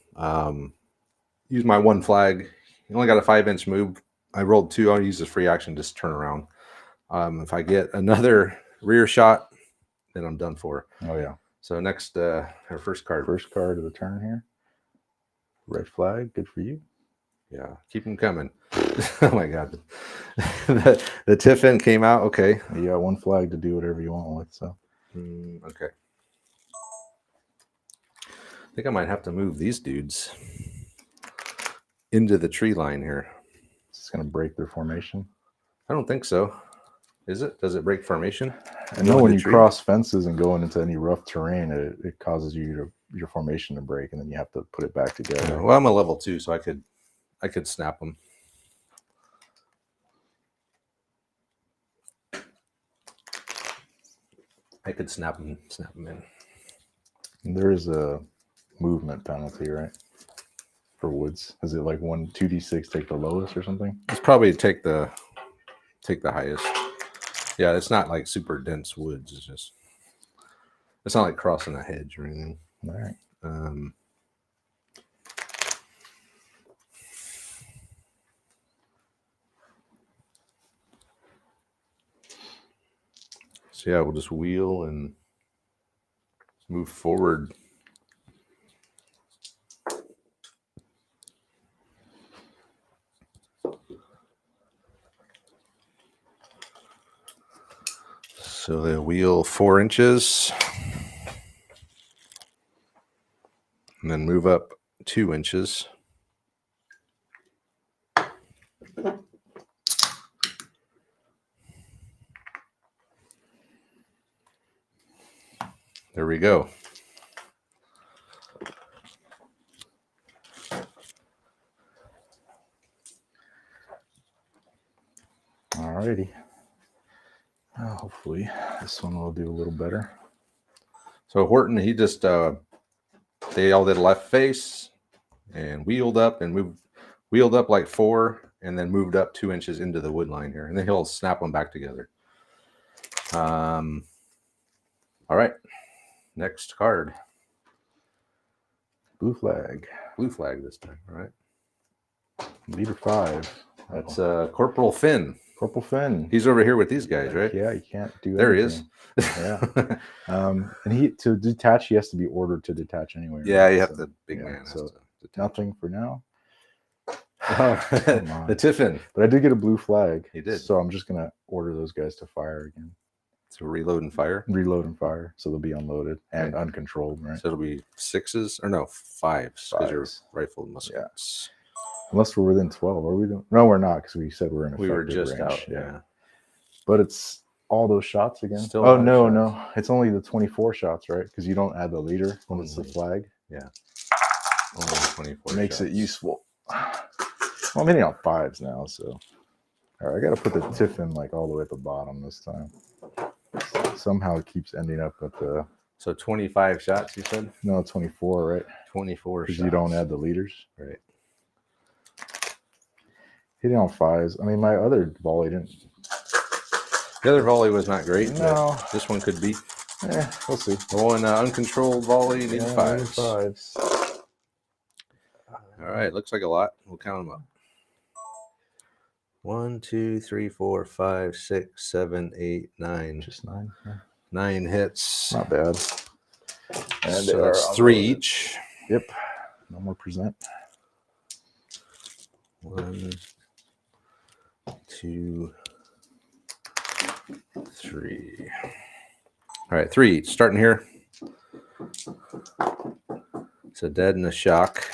Used my one flag. You only got a 5-inch move. I rolled 2. I'll use this free action, just turn around. If I get another rear shot, then I'm done for. Oh, yeah. So next, our first card. First card of the turn here. Red flag. Good for you. Yeah, keep them coming. Oh, my God. the Tiffin came out. Okay. You got one flag to do whatever you want with, so. Okay. I think I might have to move these dudes into the tree line here. It's going to break their formation. I don't think so. Is it? Does it break formation? I know when you cross fences and go into any rough terrain, it causes your formation to break, and then you have to put it back together. Well, I'm a level 2, so I could snap them. I could snap them in. There is a movement penalty, right? For woods, is it like 2d6 take the lowest or something? It's probably take the highest. Yeah, it's not like super dense woods. It's not like crossing a hedge or anything. All right. So yeah, we'll just wheel and move forward. So they'll wheel 4 inches and then move up 2 inches. There we go. Alrighty. Hopefully this one will do a little better. So Horton, he just they all did left face and wheeled up and wheeled up like 4 and then moved up 2 inches into the wood line here, and then he'll snap them back together. All right, next card. Blue flag. Blue flag this time. All right. Leader 5. That's Corporal Finn. Corporal Finn. He's over here with these guys, right? Yeah, you can't do there anything. He is. Yeah. And to detach, he has to be ordered to detach anyway. Yeah, right? you have the big man. So detach. nothing for now. Oh, the Tiffin. But I did get a blue flag. He did. So I'm just going to order those guys to fire again. So reload and fire? Reload and fire. So they'll be unloaded and uncontrolled, right? So it'll be 6s or no, 5s because you're rifled muskets. Yeah. Unless we're within 12. Are we? No, we're not, because we said we're in We were just range. out. Yeah. But it's all those shots again. Still oh, no. It's only the 24 shots, right? Because you don't add the leader when it's the flag. Yeah. Only 24 Makes shots. it useful. Well, I'm hitting on 5s now, so All right, I got to put the tiffin like all the way at the bottom this time. Somehow it keeps ending up at the. So 25 shots, you said? No, 24, right? 24 shots. Because you don't add the leaders. Right. Hitting on 5s. I mean, my other volley didn't. The other volley was not great. No. But this one could be. We'll see. Going uncontrolled volley, needing 5s. All right, looks like a lot. We'll count them up. 1, 2, 3, 4, 5, 6, 7, 8, 9. Just 9. Yeah. 9 hits. Not bad. And so that's 3 each. Yep. No more present. 1, 2, 3. All right, 3 each. Starting here. It's a dead and a shock.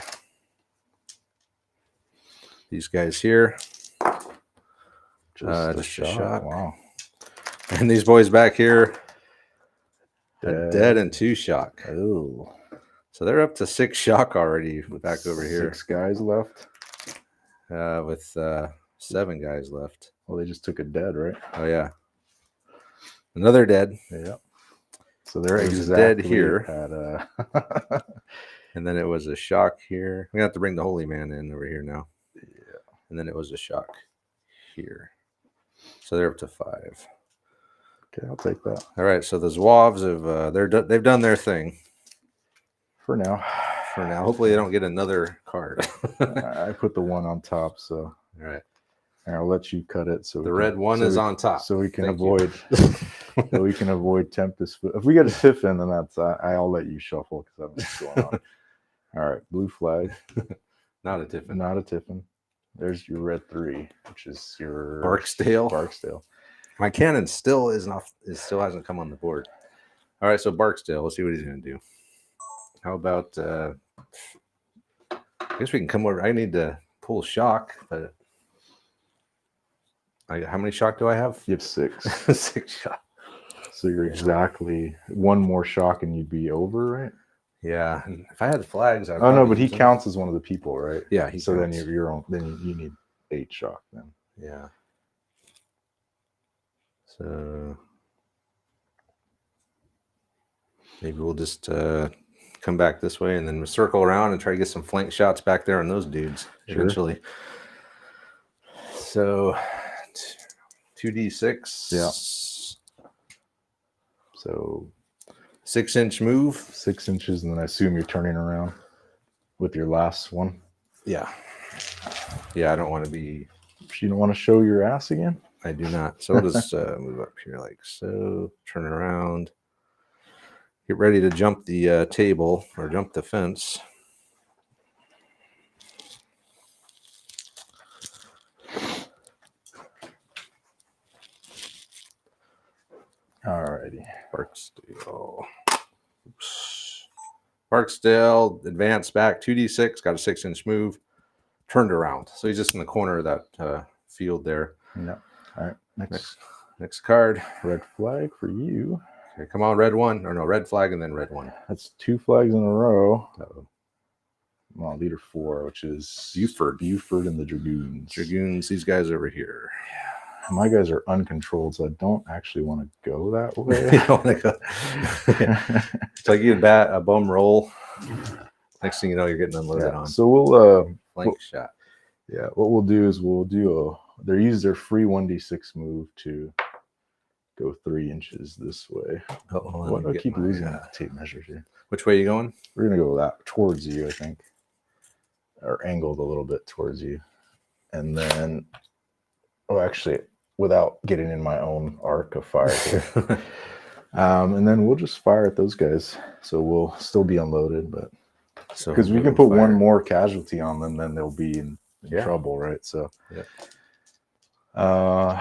These guys here. Just a shock. Wow. And these boys back here. Dead. Dead and 2 shock. Oh. So they're up to 6 shock already back over here. 6 guys left. With 7 guys left. Well, they just took a dead, right? Oh, yeah. Another dead. Yeah. So they're There's exactly dead here. At, and then it was a shock here. We have to bring the holy man in over here now. Yeah. And then it was a shock here. So they're up to 5. Okay, I'll take that. All right. So the Zouaves have they've done their thing for now. For now, hopefully they don't get another card. I put the 1 on top, so all right. And I'll let you cut it. So the red 1 is on top, so we can Thank avoid. So we can avoid Tempest. If we get a tiffin, then that's I'll let you shuffle because I don't know what's going on. All right, blue flag. Not a tiffin. Not a tiffin. There's your red 3, which is your Barksdale. Barksdale. My cannon still still hasn't come on the board. All right, so Barksdale. Let's see what he's going to do. How about? I guess we can come over. I need to pull shock, but how many shock do I have? You have 6. 6 shock. So you're exactly 1 more shock and you'd be over, right? Yeah. And if I had flags, oh no, but he counts as one of the people, right? Yeah. So counts. Then you're on. Then you need 8 shock then. Yeah. So maybe we'll just come back this way and then we'll circle around and try to get some flank shots back there on those dudes eventually. So 2d6. Yeah. So 6-inch move. 6 inches, and then I assume you're turning around with your last one. Yeah. Yeah, I don't want to be. You don't want to show your ass again? I do not. So we'll just move up here like so. Turn around. Get ready to jump the table or jump the fence. Alrighty. Barksdale. Oops. Barksdale advanced back 2d6, got a 6-inch move, turned around. So he's just in the corner of that field there. Yeah. All right. Next card. Red flag for you. Okay, come on, red 1. Or no, red flag and then red 1. That's 2 flags in a row. Uh-oh. Well, leader 4, which is Buford and the Dragoons. Dragoons, these guys over here. Yeah. My guys are uncontrolled, so I don't actually want to go that way. You don't want to go. It's like you bat a bum roll. Next thing you know, you're getting unloaded on. So we'll flank shot. Yeah, what we'll do is they use their free 1d6 move to go 3 inches this way. Oh, I keep losing the tape measures here. Which way are you going? We're gonna go that towards you, I think, or angled a little bit towards you, and then, actually, without getting in my own arc of fire here. And then we'll just fire at those guys. So we'll still be unloaded, but because we can put one more casualty on them, then they'll be in trouble, right? So, I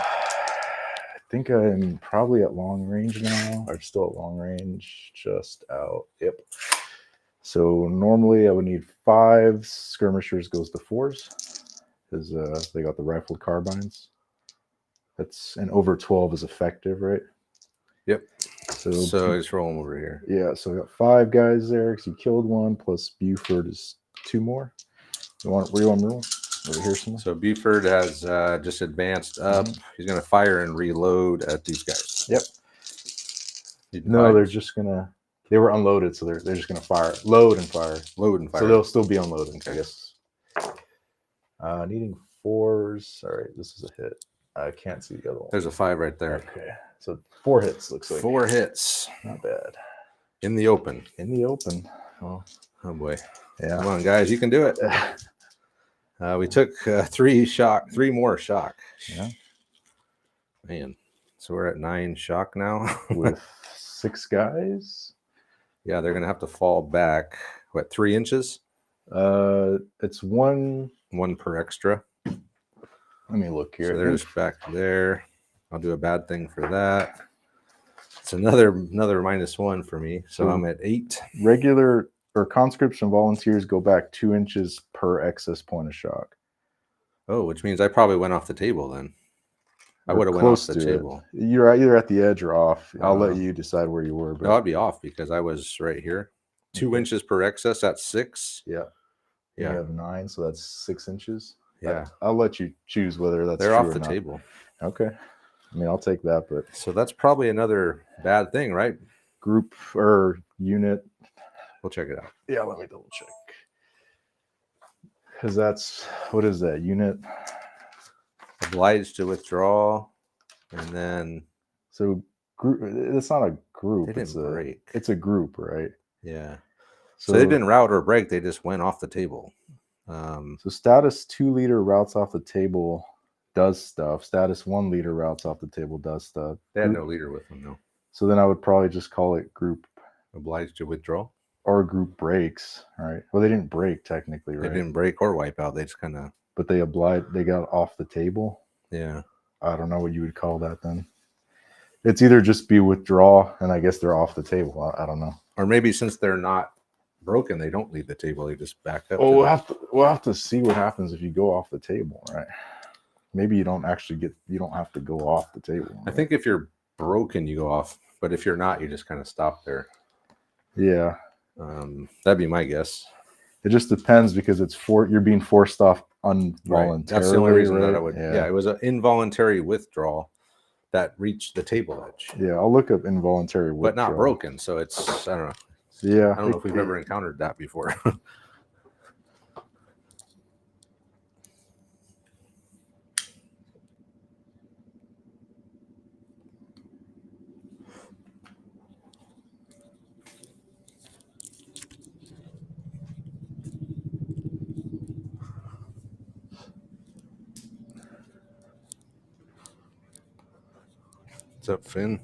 think I'm probably at long range now. I'm still at long range, just out. Yep. So normally I would need 5. Skirmishers goes to 4s because they got the rifled carbines. And over 12 is effective, right? Yep. So I just roll them over here. Yeah. So I got 5 guys there because you killed 1 plus Buford is 2 more. Where do you want to roll? Over here somewhere. So Buford has just advanced up. He's going to fire and reload at these guys. Yep. No, they're just gonna. They were unloaded, so they're just gonna fire, load and fire. Load and fire. So they'll still be unloaded, okay. I guess. Needing 4s. All right, this is a hit. I can't see the other one. There's a 5 right there. Okay, so 4 hits looks like. 4 hits. Not bad. In the open. In the open. Oh boy. Yeah. Come on, guys, you can do it. We took 3 more shock. Yeah. Man, so we're at 9 shock now with 6 guys. Yeah, they're gonna have to fall back. What, 3 inches? It's one per extra. Let me look here. So they're just back there. I'll do a bad thing for that. It's another -1 for me. So I'm at 8. Regular or conscripts and volunteers go back 2 inches per excess point of shock. Oh, which means I probably went off the table then. I would have went off the table. You're either at the edge or off. I'll let you decide where you were. But... No, I'd be off because I was right here. 2 inches per excess. That's 6. Yeah. Yeah. You have 9, so that's 6 inches. Yeah. I'll let you choose whether that's they're true off or the not. table. Okay. I mean, I'll take that, but so that's probably another bad thing, right? Group or unit. We'll check it out. Yeah, let me double check. Because that's, what is that, unit? Obliged to withdraw, and then so group. It's not a group. It's a group, right? Yeah. So they didn't route or break. They just went off the table. So status 2 leader routes off the table, does stuff. Status 1 leader routes off the table, does stuff. They had no leader with them, though. So then I would probably just call it group. Obliged to withdraw. Or group breaks, right? Well, they didn't break technically, right? They didn't break or wipe out. They just kind of. But they got off the table. Yeah. I don't know what you would call that then. It's either just be withdraw, and I guess they're off the table. I don't know. Or maybe since they're not broken, they don't leave the table. They just back up. Oh, we'll have to see what happens if you go off the table, right? Maybe you don't have to go off the table. Right? I think if you're broken, you go off. But if you're not, you just kind of stop there. Yeah. That'd be my guess. It just depends because you're being forced off involuntarily. Right. That's the only reason that I would. Yeah, it was an involuntary withdrawal that reached the table edge. Yeah, I'll look up involuntary withdrawal. But not broken, so it's, I don't know. Yeah. I don't know if we've ever encountered that before. What's up, Finn?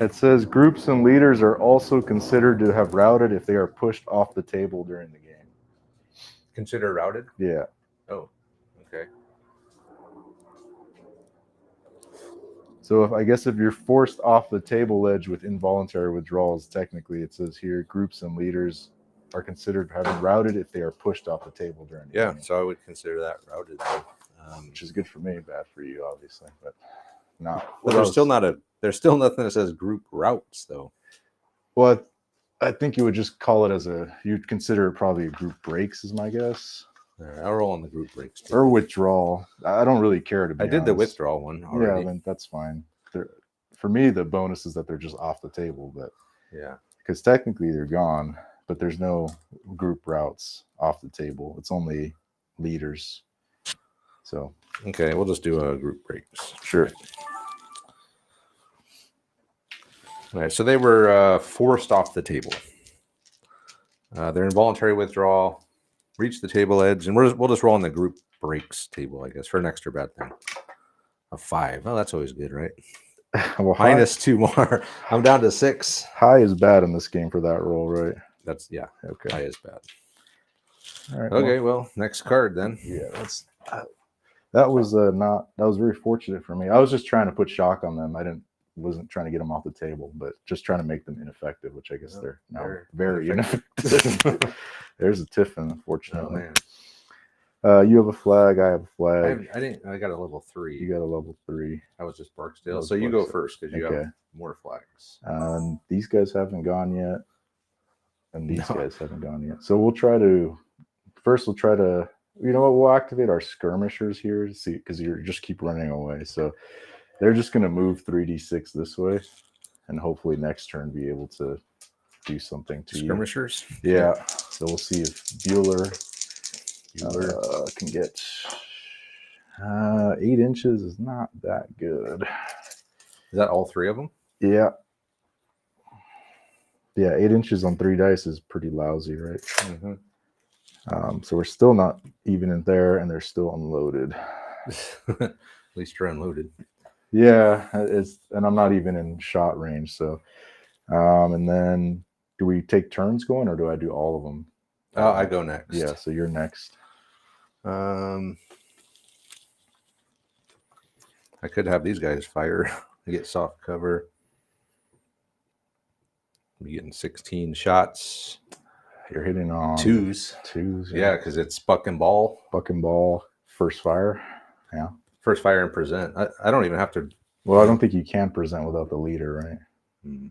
It says groups and leaders are also considered to have routed if they are pushed off the table during the game. Consider routed? Yeah. Oh, okay. So if you're forced off the table edge with involuntary withdrawals, technically it says here groups and leaders are considered having routed if they are pushed off the table during the game. So I would consider that routed. Which is good for me, bad for you, obviously, but not. Well, there's still nothing that says group routes, though. Well, I think you would just call it you'd consider it probably a group breaks, is my guess. All right, I'll roll on the group breaks too. Or withdrawal. I don't really care to be honest. The withdrawal one already. Yeah, then that's fine. For me, the bonus is that they're just off the table, but yeah, because technically they're gone, but there's no group routes off the table. It's only leaders. So okay, we'll just do a group breaks. Sure. All right, so they were forced off the table. Their involuntary withdrawal reached the table edge, and we'll just roll on the group breaks table, I guess, for an extra bad thing. A 5. Oh, that's always good, right? Well, minus 2 more. I'm down to 6. High is bad in this game for that roll, right? That's okay. High is bad. All right. Okay, well, next card then. Yeah, that was very fortunate for me. I was just trying to put shock on them. Wasn't trying to get them off the table, but just trying to make them ineffective, which I guess they're now very ineffective. There's a Tiffin, unfortunately. Oh, man. You have a flag. I have a flag. I got a level 3. You got a level 3. I was just Barksdale. Was So you go Barksdale. first because you Okay. have more flags. These guys haven't gone yet, and these No. guys haven't gone yet. So we'll try to. First, we'll try to. You know what? We'll activate our skirmishers here to see, because you just keep running away. So they're just going to move 3d6 this way, and hopefully next turn be able to do something to Skirmishers? you. Yeah. So we'll see if Bueller can get 8 inches. Is not that good. Is that all 3 of them? Yeah. Yeah, 8 inches on 3 dice is pretty lousy, right? Mm-hmm. So we're still not even in there, and they're still unloaded. At least you're unloaded. Yeah, and I'm not even in shot range. So, and then do we take turns going, or do I do all of them? I go next. Yeah, so you're next. I could have these guys fire. I get soft cover. I'm getting 16 shots. You're hitting on 2s. 2s. Yeah, because it's buck and ball. Buck and ball. First fire. Yeah. First fire and present. I don't even have to. Well, I don't think you can present without the leader, right? Mm.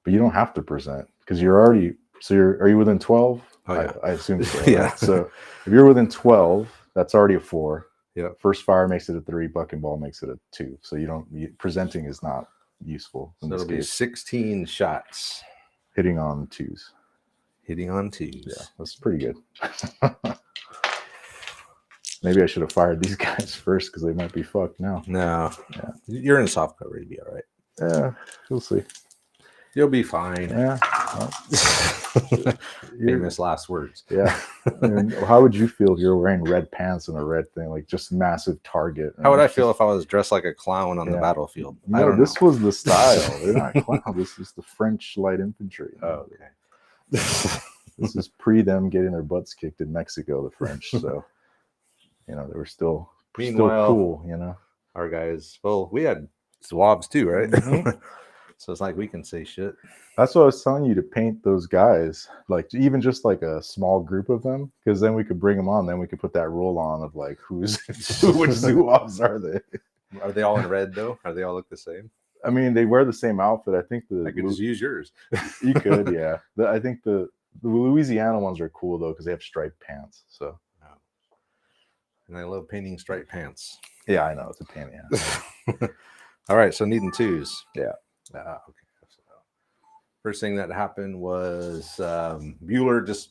But you don't have to present because you're already. So are you within 12? Oh, yeah. I assume so. Yeah. Right? So if you're within 12, that's already a 4. Yeah. First fire makes it a 3. Buck and ball makes it a 2. So presenting is not useful. So it'll be 16 shots. Hitting on 2s. Hitting on 2s. Yeah, that's pretty good. Maybe I should have fired these guys first because they might be fucked now. No. Yeah. You're in soft cover. You'll be all right. Yeah, we'll see. You'll be fine. Yeah. Well, famous last words. Yeah. I mean, how would you feel if you're wearing red pants and a red thing, like just massive target? How would I feel if I was dressed like a clown on the battlefield? I don't know. This was the style. They're not clowns. This is the French light infantry. Oh, okay. This is pre them getting their butts kicked in Mexico, the French. So, they were still cool, Our guys, well, we had swabs too, right? Mm-hmm. So it's like we can say shit. That's what I was telling you, to paint those guys, like even just like a small group of them, because then we could bring them on. Then we could put that rule on of like which Zouaves are they? Are they all in red though? Are they all look the same? I mean, they wear the same outfit. I think I could just use yours. You could, yeah. I think the Louisiana ones are cool though because they have striped pants. So, and I love painting striped pants. Yeah, I know it's a pain. Yeah. All right, so needing 2s. Yeah. Okay. So first thing that happened was Bueller just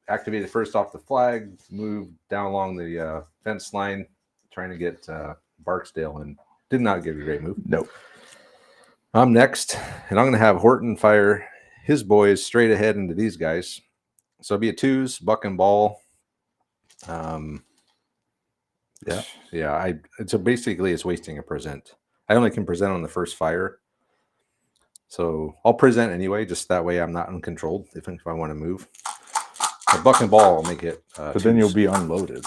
activated first off the flag, moved down along the fence line, trying to get Barksdale, and did not give a great move. Nope. I'm next, and I'm going to have Horton fire his boys straight ahead into these guys. So it'll be a 2s, buck and ball. Yeah. So basically, it's wasting a present. I only can present on the first fire. So I'll present anyway, just that way I'm not uncontrolled if I want to move. The buck and ball will make it. But then you'll be unloaded.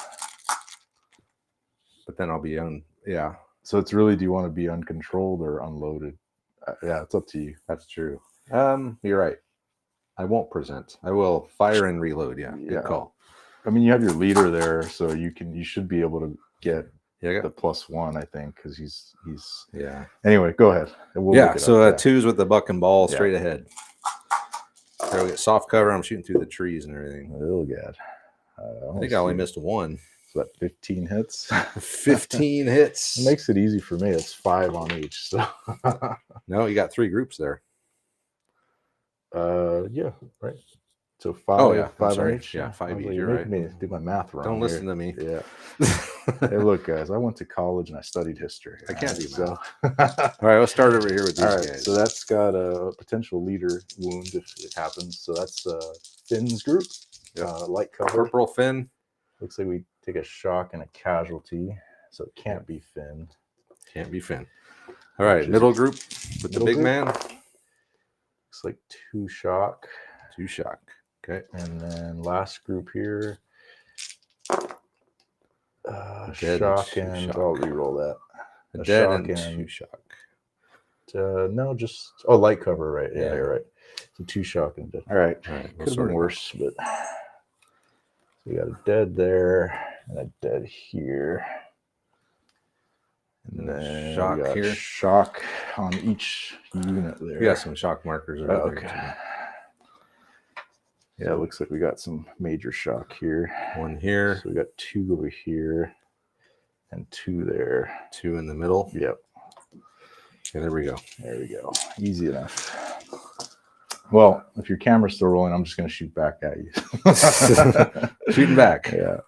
But then I'll be yeah. So it's really, do you want to be uncontrolled or unloaded? Yeah, it's up to you. That's true. You're right. I won't present. I will fire and reload. Yeah, good call. I mean, you have your leader there, so you should be able to get the +1, I think, because he's yeah. Anyway, go ahead. So 2s with the buck and ball straight ahead. There we get soft cover. I'm shooting through the trees and everything. Oh god. I think I only missed 1. So that 15 hits. 15 hits. It makes it easy for me. It's 5 on each. So no, you got 3 groups there. Yeah, right. So 5. Oh yeah, 5 on each. Yeah, 5 each. Like, You're right. Me do my math wrong. Don't listen to me. Yeah. Hey, look, guys. I went to college and I studied history. I can't do math. So. All right, let's start over here with these guys. So that's got a potential leader wound if it happens. So that's Finn's group. Light cover. Corporal Finn. Looks like we take a shock and a casualty. So it can't be Finn. Can't be Finn. All right, middle group with the big man. Looks like 2 shock. 2 shock. Okay. And then last group here. Dead shock and and shock. I'll re-roll that. A dead shock and 2 shock. No, just light cover, right? Yeah, you're right. So 2 shock and dead. All right. All right. Could have been worse, but so We got a dead there and a dead here. And then shock we got here. shock on each unit there. We got some shock markers over Okay. there Yeah, it looks like we got some major shock here. too. One here. So we got 2 over here and 2 there. 2 in the middle. Yep. Okay, there we go. There we go. Easy enough. Well, if your camera's still rolling, I'm just going to shoot back at you. Shooting back. Yeah.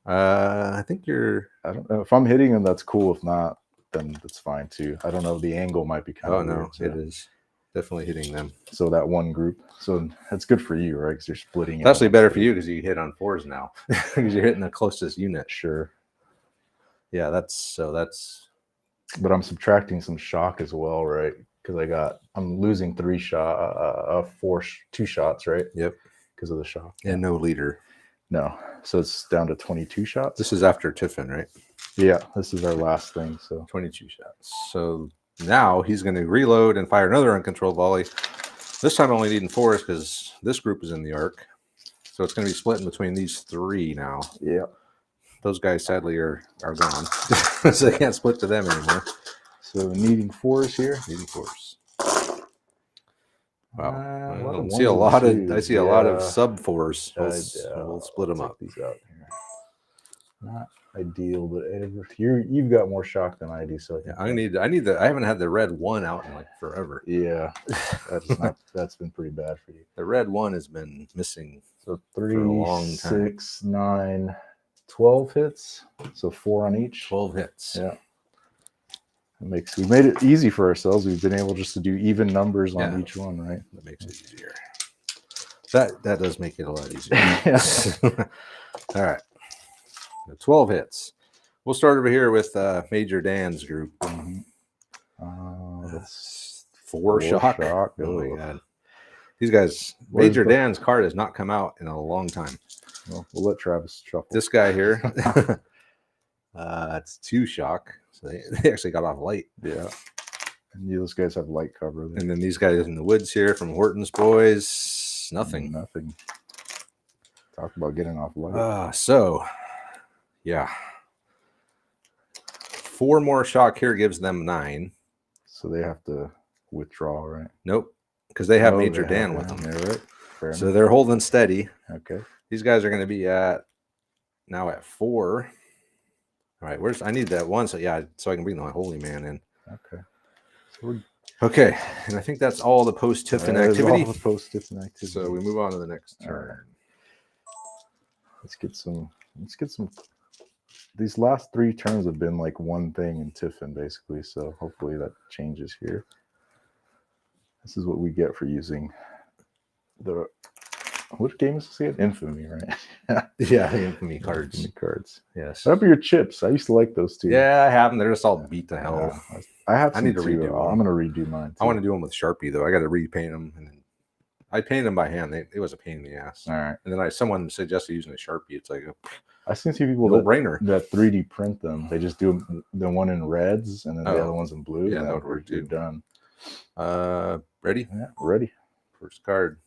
I think you're. I don't know if I'm hitting them. That's cool. If not, then that's fine too. I don't know. The angle might be kind Oh of. no, weird, so. it is definitely hitting them. So that one group. So that's good for you, right? Because you're splitting. It's actually better for you because you hit on 4s now because you're hitting the closest unit. Sure. Yeah, that's. But I'm subtracting some shock as well, right? Because I'm losing 2 shots, right? Yep. Because of the shock. And no leader. No. So it's down to 22 shots. This is after Tiffin, right? Yeah, this is our last thing. So 22 shots. So now he's going to reload and fire another uncontrolled volley. This time only needing 4s because this group is in the arc. So it's going to be splitting between these 3 now. yeah. Those guys sadly are gone. So they can't split to them anymore. So needing 4s here. Needing 4s. Wow. I I see a lot of sub 4s. We'll split them up. These out here. Not ideal, but you've got more shock than I do. So Yeah, I need I haven't had the red 1 out in like forever. Yeah, that's been pretty bad for you. The red 1 has been missing. So for a long 3, 6, 9, 12 hits. So 4 on each. 12 hits. Yeah. We made it easy for ourselves. We've been able just to do even numbers on each one, right? That makes it easier. That does make it a lot easier. All right. 12 hits. We'll start over here with Major Dan's group. That's 4 shock. Oh my god. These guys, Major Dan's card has not come out in a long time. Well, we'll let Travis shuffle. This guy here, it's 2 shock. So they actually got off light. Yeah. And those guys have light cover. And then these guys in the woods here from Horton's boys, nothing. Nothing. Talk about getting off light. So, yeah. 4 more shock here gives them 9. So they have to withdraw, right? Nope. Because they have Major Dan with them. There, right? Fair So enough. they're holding steady. Okay. These guys are going to be now at 4. All right, I need that 1 so I can bring my holy man in. Okay. Okay, and I think that's all the post-Tiffin activity. All the post-Tiffin activity. So we move on to the next turn. Right. Let's get some. These last 3 turns have been like one thing in Tiffin, basically. So hopefully that changes here. This is what we get for using what game is this again? Infamy, right? Yeah, Infamy cards. Infamy cards. Yes. Set up your chips. I used to like those too. Yeah, I have them. They're just all beat to hell. I need to redo them. I'm going to redo mine too. I want to do them with Sharpie though. I got to repaint them, and then I painted them by hand. It was a pain in the ass. All right. And then someone suggested using a Sharpie. It's like I've seen some people that 3D print them. They just do the one in reds and then the other one's in blue. Yeah, and that would work too. Done. Ready? Yeah, ready. First card.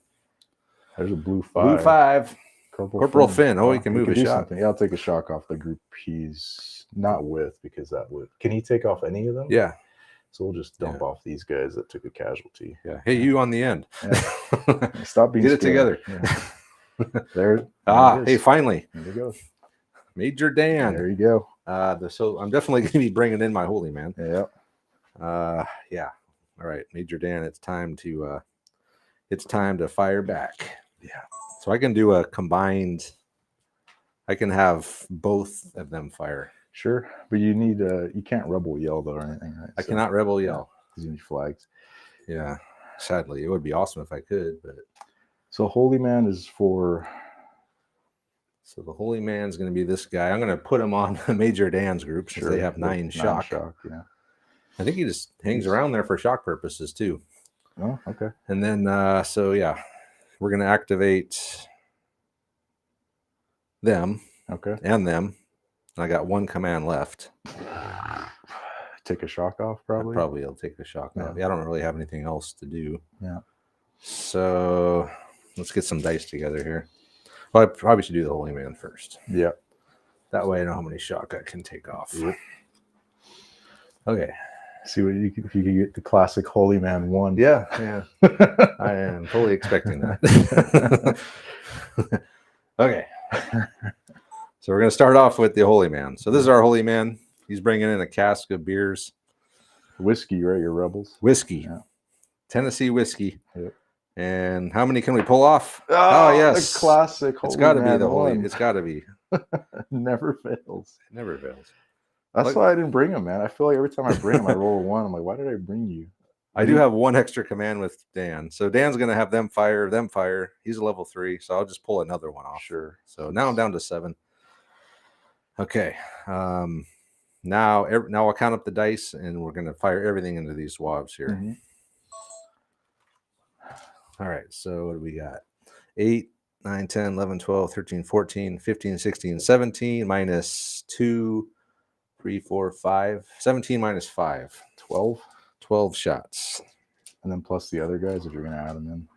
There's a blue 5. Blue 5. Corporal Finn. Oh, he can move a shock. Yeah, I'll take a shock off the group he's not with because that would. Can he take off any of them? Yeah. So we'll just dump off these guys that took a casualty. Yeah. Hey, you on the end. Yeah. Stop being Get it together. Yeah. There. Hey, finally. There you go. Major Dan. There you go. So I'm definitely going to be bringing in my holy man. Yeah. Yeah. All right, Major Dan. It's time to fire back. Yeah. So I can do a combined. I can have both of them fire. Sure, but you need you can't rebel yell though or anything, right? I cannot rebel yell. Because you need flags. Yeah. Sadly, it would be awesome if I could, but. So holy man is for. So the holy man's going to be this guy. I'm going to put him on Major Dan's group since they have 9 shock. Yeah. I think he just hangs around there for shock purposes too. Oh, okay. And then, we're going to activate them. Okay. And them. And I got 1 command left. Take a shock off, probably. Probably I'll take the shock off. Yeah, I don't really have anything else to do. Yeah. So let's get some dice together here. Well, I probably should do the holy man first. Yeah. That way I know how many shock I can take off. Yep. Okay. See what you can, if you can get the classic holy man 1. Yeah. I am fully expecting that. Okay. So we're going to start off with the holy man. So this is our holy man. He's bringing in a cask of beers. Whiskey, right? Your rebels. Whiskey. Yeah. Tennessee whiskey. Yep. And how many can we pull off? Oh, yes. The classic holy It's got to be man the holy. 1. It's got to be. Never fails. It never fails. That's why I didn't bring him, man. I feel like every time I bring him, I roll a 1. I'm like, why did I bring you? I do have one extra command with Dan. So Dan's going to have them fire. He's a level 3. So I'll just pull another one off. Sure. So now I'm down to 7. Okay. Now I'll count up the dice and we're going to fire everything into these swabs here. Mm-hmm. All right. So what do we got? 8, 9, 10, 11, 12, 13, 14, 15, 16, 17 minus 2, 3, 4, 5. 17 minus 5. 12 shots. And then plus the other guys if you're going to add them in.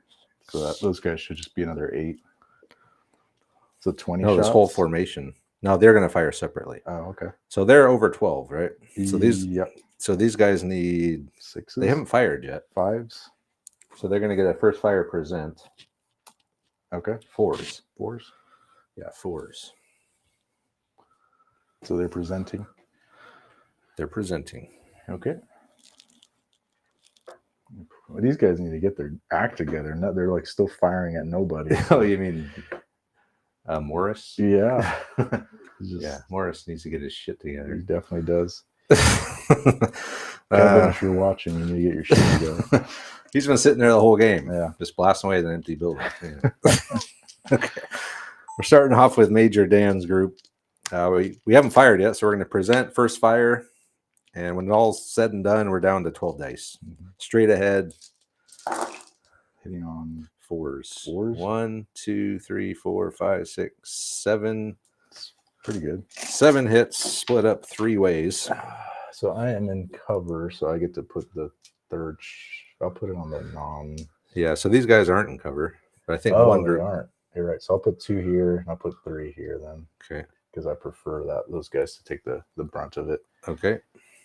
So those guys should just be another 8. So 20 shots? This whole formation. No, they're going to fire separately. Oh, okay. So they're over 12, right? So Yep. So these guys need 6s. They haven't fired yet. 5s. So they're going to get a first fire present. Okay. 4s. 4s. Yeah, 4s. So they're presenting. They're presenting. Okay. Well, these guys need to get their act together. They're like still firing at nobody. Oh, you mean Morris? Yeah. Yeah, Morris needs to get his shit He together. definitely does. Kevin, if you're watching, you need to get your shit together. He's been sitting there the whole game. Yeah. Just blasting away at an empty building. Yeah. Okay. We're starting off with Major Dan's group. We haven't fired yet, so we're going to present first fire. And when all's said and done, we're down to 12 dice. Mm-hmm. Straight ahead. Hitting on 4s. 4s? 1, 2, 3, 4, 5, 6, 7. pretty good. 7 hits split up 3 ways. So I am in cover, so I get to put the third. I'll put it on the non. Yeah, so these guys aren't in cover. But I think Oh, one they group. aren't. You're right. So I'll put 2 here, and I'll put 3 here then. Okay. Because I prefer those guys to take the brunt of it. Okay.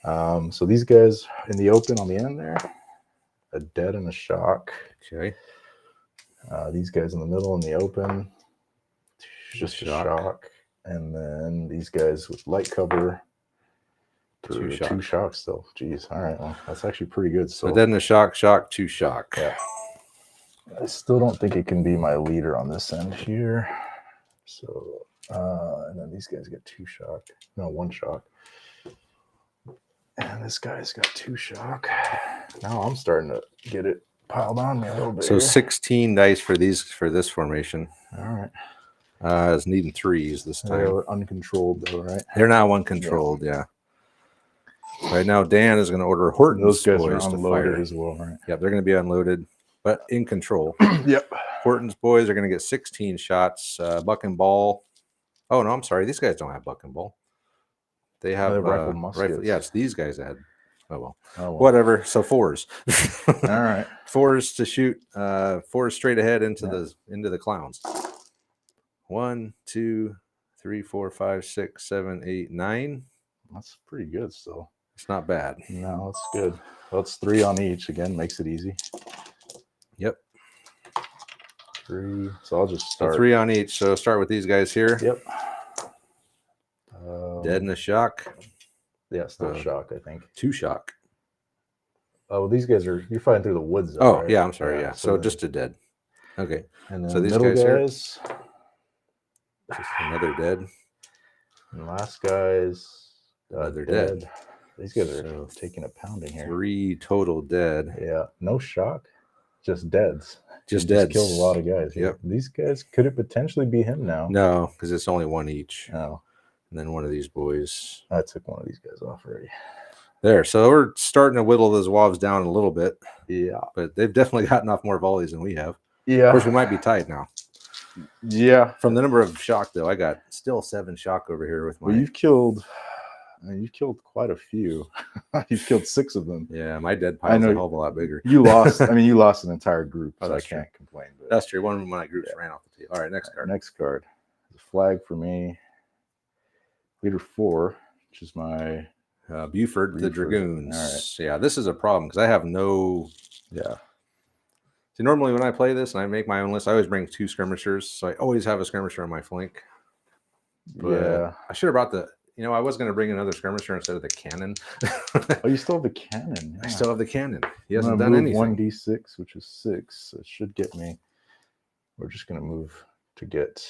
So these guys in the open on the end there, a dead and a shock. Okay. These guys in the middle in the open, just a shock. shock. And then these guys with light cover, 2 shocks still. Jeez. All right. Well, that's actually pretty good. So dead in a shock, 2 shock. Yeah. I still don't think it can be my leader on this end here. So, and then these guys get 2 shock. No, 1 shock. And this guy's got 2 shock. Now I'm starting to get it piled on me a little bit. So here. 16 dice for this formation. All right. It's needing 3s this time. They're uncontrolled though, right? They're now uncontrolled, yeah. Right now, Dan is going to order Horton's Those guys boys are to unloaded fire. as well, right? Yep, they're going to be unloaded, but in control. Yep. Horton's boys are going to get 16 shots. Buck and ball. Oh, no, I'm sorry. These guys don't have buck and ball. They have rifle muskets. Yeah, it's these guys that had. Oh, well. Oh, well. Whatever. So 4s. All right. 4s to shoot. 4s straight ahead into the clowns. 1, 2, 3, 4, 5, 6, 7, 8, 9. That's pretty good still. It's not bad. No, that's good. Well, it's 3 on each. Again, makes it easy. Yep. 3. So I'll just So start. 3 on each. So start with these guys here. Yep. Dead in a shock. Yeah, still shock, I think. 2 shock. Oh, these guys you're fighting through the woods. Though, Oh, right? yeah, I'm sorry. Yeah. So then, just a dead. Okay. and then so these middle guys here? guys. Just another dead. And last guys. They're dead. These guys are So taking a pounding here. 3 total dead. Yeah, no shock, just deads. Just He deads. killed a lot of guys. Yep. These guys, could it potentially be him now? No, because it's only 1 each. No, And then one of these boys. I took one of these guys off already. There. So we're starting to whittle those Wavs down a little bit. Yeah. But they've definitely gotten off more volleys than we have. Yeah. Of course, we might be tied now. Yeah. From the number of shock, though, I got still 7 shock over here with my. Well, you've killed You killed quite a few. You've killed 6 of them. Yeah, my dead pile's a hell of a lot bigger. You lost. I mean, you lost an entire group, so I can't complain. But that's true. One of my groups ran off the table. All right, next card. Next card. The flag for me. Leader 4, which is my Buford, the Dragoons. All right. Yeah, this is a problem because I have no. Yeah. See, normally when I play this and I make my own list, I always bring 2 skirmishers, so I always have a skirmisher on my flank. But yeah, I should have brought the. You know, I was going to bring another skirmisher instead of the cannon. Oh, you still have the cannon. Yeah. I still have the cannon. He hasn't done anything. 1d6, which is 6. So it should get me. We're just going to move to get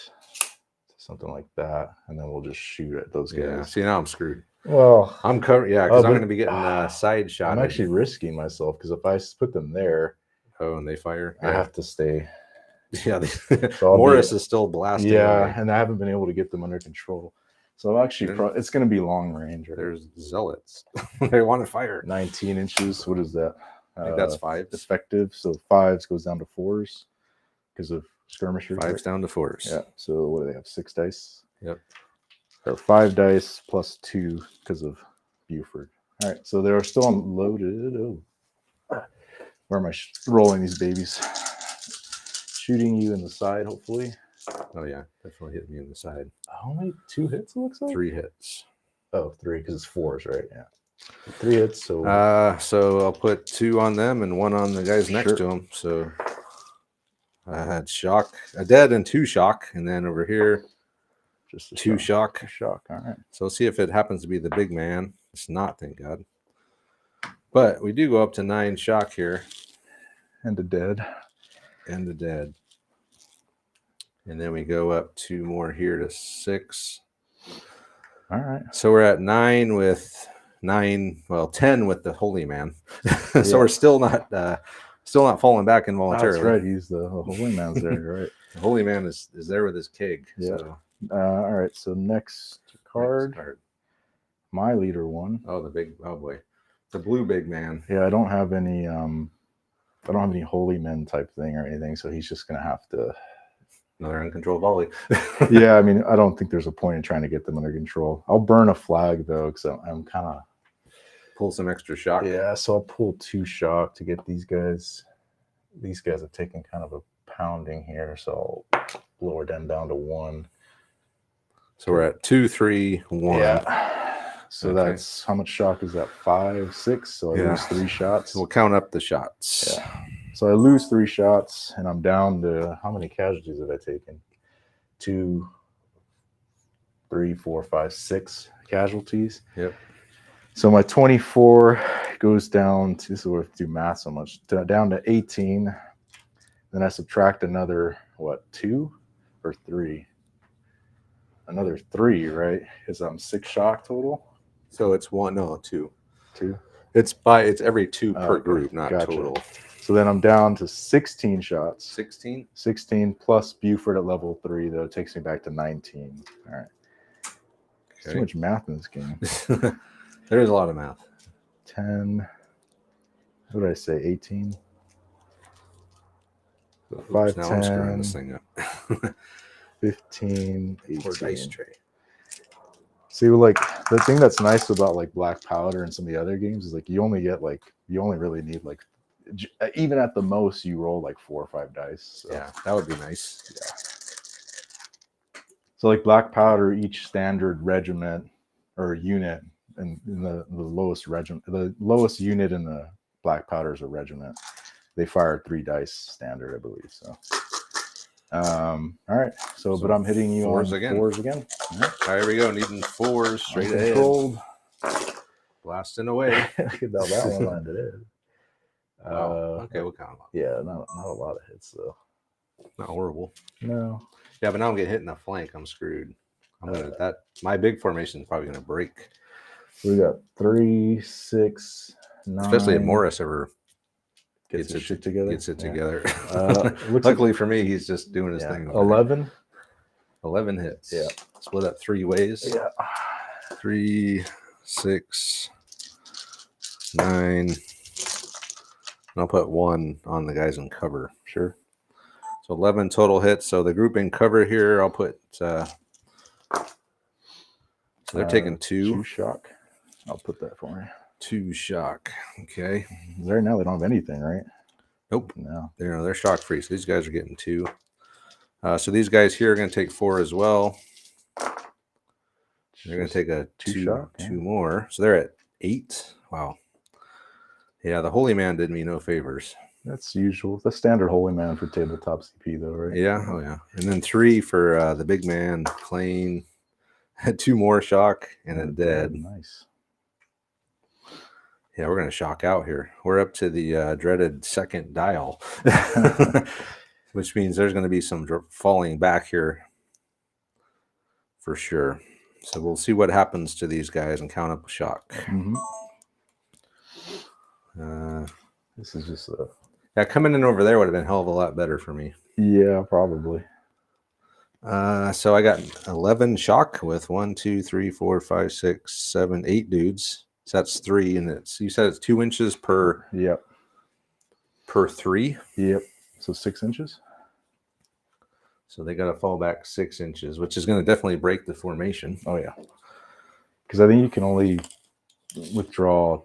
something like that, and then we'll just shoot at those guys. Yeah. See, now I'm screwed. Well, I'm covered. Yeah, because I'm going to be getting side shot. I'm actually risking myself because if I put them there, and they fire, I have to stay. Yeah, so Morris is still blasting. Yeah, away. And I haven't been able to get them under control. So I'm actually, it's going to be long range. Right? There's zealots. They want to fire. 19 inches. What is that? I think that's 5. Effective. So 5s goes down to 4s because of skirmishers. 5s down to 4s. Yeah. So what do they have? 6 dice. Yep. Or 5 dice plus 2 because of Buford. All right. So they're still unloaded. Oh, where am I rolling these babies? Shooting you in the side, hopefully. Oh yeah, definitely hit me in the side. Only 2 hits, it looks like. 3 hits. Oh, 3 because it's 4s, right? Yeah. 3 hits. So so I'll put 2 on them and 1 on the guys next to them. So I had shock, a dead and 2 shock, and then over here, just 2 shock. Shock. All right. So let's see if it happens to be the big man. It's not, thank God. But we do go up to 9 shock here. And a dead. And a dead. And then we go up 2 more here to 6. All right. So we're at 9 with 10 with the holy man. So we're still not falling back involuntarily. That's right. He's the holy man's there, right? The holy man is there with his keg. Yeah. So. All right. So next card. My leader 1. Oh, boy. The blue big man. Yeah, I don't have any holy men type thing or anything, so he's just gonna have to. Another uncontrolled volley. Yeah, I mean, I don't think there's a point in trying to get them under control. I'll burn a flag though, because I'm kind of pull some extra shock. Yeah, so I'll pull 2 shock to get these guys. These guys have taken kind of a pounding here, so I'll lower them down to 1. So we're at 2, 3, 1. Yeah. So that's how much shock is that? 5, 6. So I lose 3 shots. We'll count up the shots. Yeah. So I lose 3 shots, and I'm down to how many casualties have I taken? 2, 3, 4, 5, 6 casualties. Yep. So my 24 goes down to, so we have to do math so much, down to 18. Then I subtract another, 2 or 3? Another 3, right? Because I'm 6 shock total. So it's 2. 2. It's every 2 per group, not total. So then I'm down to 16 shots. 16? 16 plus Buford at level 3, though. It takes me back to 19. All right. Okay. Too much math in this game. There is a lot of math. 10. What did I say? 18? Oops, 5, now 10. I'm screwing this thing up. 15, 18. Poor dice tray. See, like, the thing that's nice about like Black Powder and some of the other games is like you only really need like, even at the most you roll like 4 or 5 dice. So. Yeah, that would be nice. Yeah. So like Black Powder, each standard regiment or unit, and in the lowest regiment, the lowest unit in the Black Powder is a regiment. They fire 3 dice standard, I believe. So. All right. So but I'm hitting you 4s on again. 4s again. All right, here we go. Needing 4s straight ahead. Blasting away. Look at that one landed in. Okay, we'll count them up. Yeah, not a lot of hits though. Not horrible. No. Yeah, but now I'm getting hit in the flank. I'm screwed. My big formation is probably gonna break. We got 3, 6, 9. Especially if Morris ever gets his shit together. Gets it together. Luckily for me, he's just doing his thing. 11. 11 hits. Yeah. Split up 3 ways. Yeah. 3, 6, 9. I'll put 1 on the guys in cover. Sure. So 11 total hits. So the group in cover here, I'll put. So they're taking 2 shock. I'll put that for you. 2 shock. Okay. Right now they don't have anything, right? Nope. No. They're shock free. So these guys are getting 2. So these guys here are going to take 4 as well. They're going to take a 2 shock, 2 more. So they're at 8. Wow. Yeah, the Holy Man did me no favors. That's usual. The standard Holy Man for tabletop CP, though, right? Yeah. Oh, yeah. And then 3 for the big man, Klein. 2 more shock and a dead. Nice. Yeah, we're going to shock out here. We're up to the dreaded second dial, which means there's going to be some falling back here for sure. So we'll see what happens to these guys and count up a shock. This is just yeah, coming in over there would have been a hell of a lot better for me. Yeah, probably. So I got 11 shock with 1, 2, 3, 4, 5, 6, 7, 8 dudes. So that's 3, and you said it's 2 inches per. Yep. Per 3. Yep. So 6 inches. So they got to fall back 6 inches, which is going to definitely break the formation. Oh yeah. Because I think you can only withdraw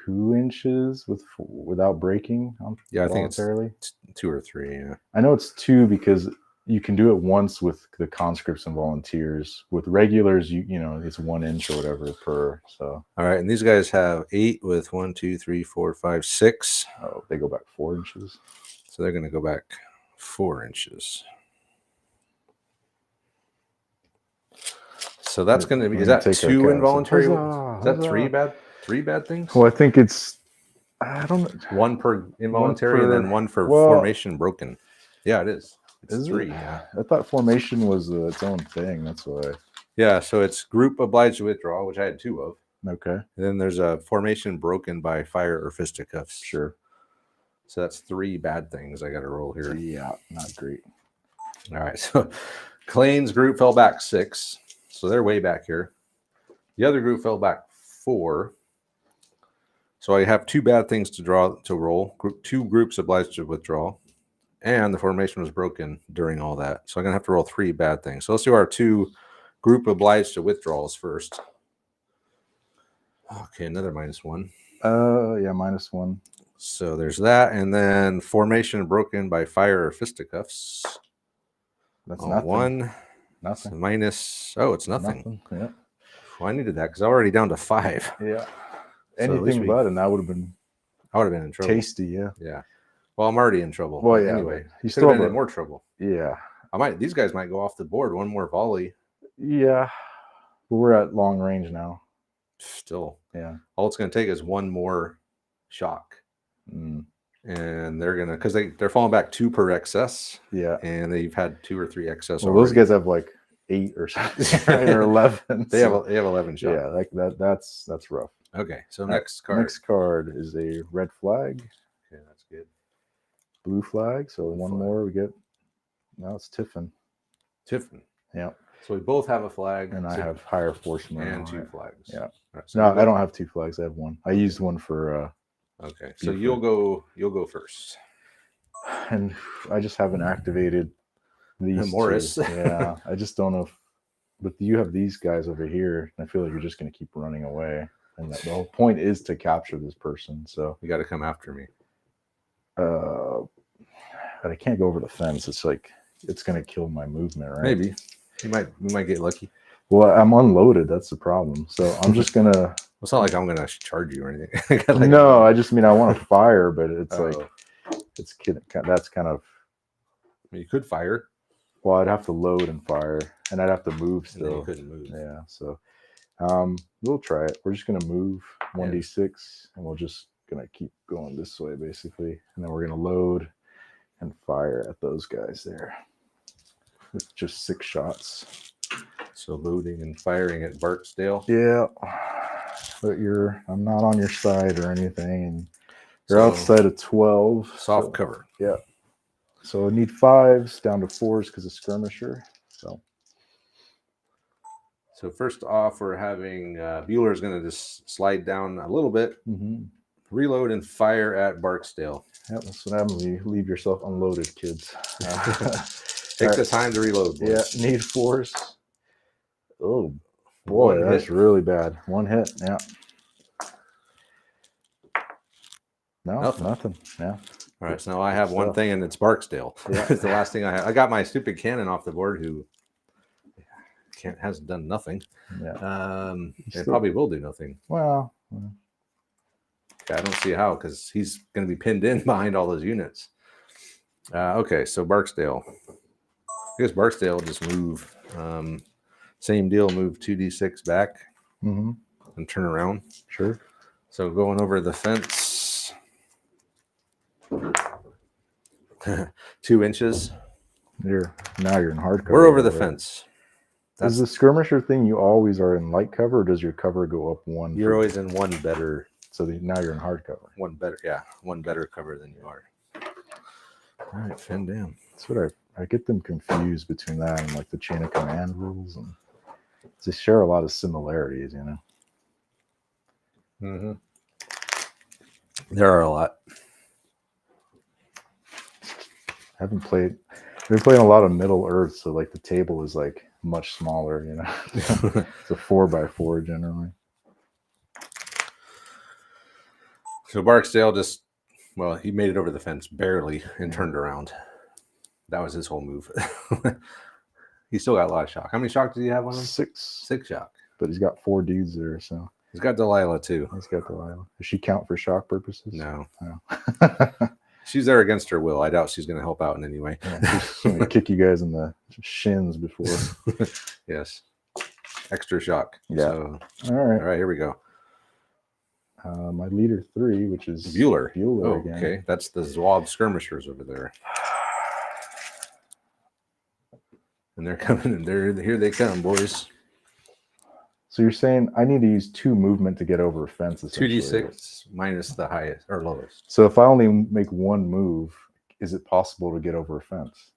2 inches without breaking. Yeah, I think it's 2 or 3. Yeah. I know it's 2 because you can do it once with the conscripts and volunteers. With regulars, you know, it's 1 inch or whatever per. So all right, and these guys have 8 with 1, 2, 3, 4, 5, 6. Oh, they go back 4 inches. So they're going to go back 4 inches. So that's going to be. Is that 2 involuntary? Is that 3 bad? 3 bad things? Well, I think it's. I don't know. 1 per involuntary, and then 1 for formation broken. Yeah, it is. It's 3. Yeah. I thought formation was its own thing. That's why. Yeah, so it's group obliged to withdraw, which I had 2 of. Okay. And then there's a formation broken by fire or fisticuffs. Sure. So that's 3 bad things I got to roll here. Yeah, not great. All right, so Klein's group fell back 6, so they're way back here. The other group fell back 4. So I have 2 bad things to roll. 2 groups obliged to withdraw. And the formation was broken during all that. So I'm going to have to roll 3 bad things. So let's do our 2 group obliged to withdrawals first. Okay, another -1. Yeah, -1. So there's that. And then formation broken by fire or fisticuffs. That's nothing. 1. Nothing. So minus. Oh, it's nothing. Yeah. Well, I needed that because I'm already down to 5. Yeah. So Anything but, and that would have been. I would have been in trouble. Tasty, yeah. Yeah. Well, I'm already in trouble. Well, yeah. Anyway, you still been in more trouble. Yeah. These guys might go off the board. 1 more volley. Yeah. But we're at long range now. Still. Yeah. All it's going to take is 1 more shock. And they're going to, because they're falling back 2 per excess. Yeah. And they've had 2 or 3 excess. Well, those guys have like 8 or something, or 11. They have 11 shots. Yeah, like that's rough. Okay, so next card. Next card is a red flag. Okay, that's good. Blue flag. So one more we get. Now it's Tiffin. Tiffin. Yeah. So we both have a flag. And I have higher forceman. And 2 flags. Yeah. Right, so no, I don't have 2 flags. I have 1. I used 1 for. Okay, so you'll go first. And I just haven't activated these Morris. 2. Yeah, I just don't know but you have these guys over here, and I feel like you're just going to keep running away. And the whole point is to capture this person. So you got to come after me. But I can't go over the fence. It's like it's going to kill my movement, right? Maybe we might get lucky. Well, I'm unloaded. That's the problem. So I'm just gonna. It's not like I'm gonna charge you or anything. No, I just mean I want to fire, but it's like that's kind of. You could fire. Well, I'd have to load and fire, and I'd have to move still. And you couldn't move. Yeah, so we'll try it. We're just gonna move 1d6, and we're just gonna keep going this way, basically, and then we're gonna load and fire at those guys there with just 6 shots. So loading and firing at Barksdale. Yeah, but I'm not on your side or anything, and you're outside of 12. Soft cover. Yeah. So I need 5s down to 4s because of skirmisher. So first off, we're having Bueller is going to just slide down a little bit, reload and fire at Barksdale. Yep, that's what happens when you leave yourself unloaded, kids. Take the time to reload. Boys. Yeah, need 4s. Oh boy, that's really bad. 1 hit. Yeah. No, nothing. Yeah. All right, so now I have one thing, and it's Barksdale. Yeah. It's the last thing I have. I got my stupid cannon off the board, who hasn't done nothing. Yeah. It probably will do nothing. Well, I don't see how, because he's going to be pinned in behind all those units. Okay, so Barksdale. I guess Barksdale will just move. Same deal, move 2d6 back and turn around. Sure. So going over the fence, 2 inches. Now you're in hard cover. We're over the fence. Is the skirmisher thing you always are in light cover, or does your cover go up one? You're always in one better. So now you're in hard cover. One better cover than you are. All right, fend down. That's what I get them confused between that and like the chain of command rules, and they share a lot of similarities, you know. Mm-hmm. There are a lot. I've been playing a lot of Middle Earth, so like the table is like much smaller, you know. It's a 4x4 generally. So Barksdale he made it over the fence barely and turned around. That was his whole move. He still got a lot of shock. How many shock did he have on him? 6. 6 shock. But he's got 4 dudes there, so. He's got Delilah too. He's got Delilah. Does she count for shock purposes? No. No. She's there against her will. I doubt she's going to help out in any way. Yeah, she's going to kick you guys in the shins before. Yes. Extra shock. Yeah. So, all right, here we go. My leader 3, which is Bueller. Again. Okay, that's the Zouave skirmishers over there. And they're coming, and here they come, boys. So you're saying I need to use 2 movement to get over a fence? 2d6 minus the highest or lowest. So if I only make 1 move, is it possible to get over a fence?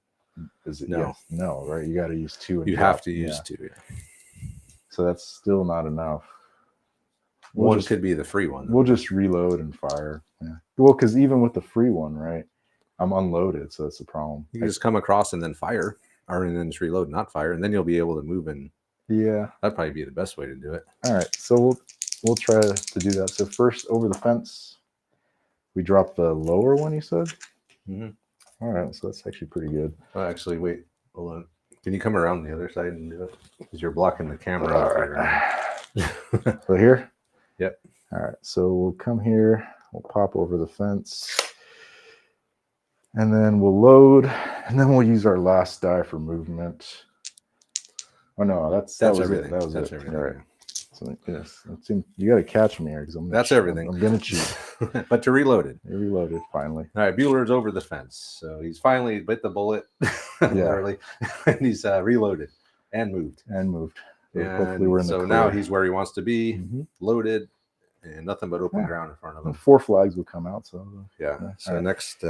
Is it? No. Yes. No, right? You got to use 2. You have to use 2. Yeah. So that's still not enough. One could be the free one. We'll just reload and fire. Yeah. Well, because even with the free one, right? I'm unloaded, so that's a problem. You can just come across and then fire, and then just reload, and not fire, and then you'll be able to move in. Yeah, that'd probably be the best way to do it. All right, so we'll try to do that. So first, over the fence, we drop the lower one. You said. Mm-hmm. All right, so that's actually pretty good. Oh, actually, wait, hold on. Can you come around the other side and do it? Because you're blocking the camera. All right. So here. Yep. All right, so we'll come here. We'll pop over the fence. And then we'll load, and then we'll use our last die for movement. Oh no, that's everything. That was that's it. everything. All right. So yes, you got to catch me here because that's everything. I'm gonna cheat. But to reload it. You reloaded finally. All right, Bueller's over the fence, so he's finally bit the bullet, literally, and he's reloaded and moved. So hopefully we're in the clear. Now he's where he wants to be, loaded, and nothing but open ground in front of him. 4 flags will come out. So yeah. So right. Next.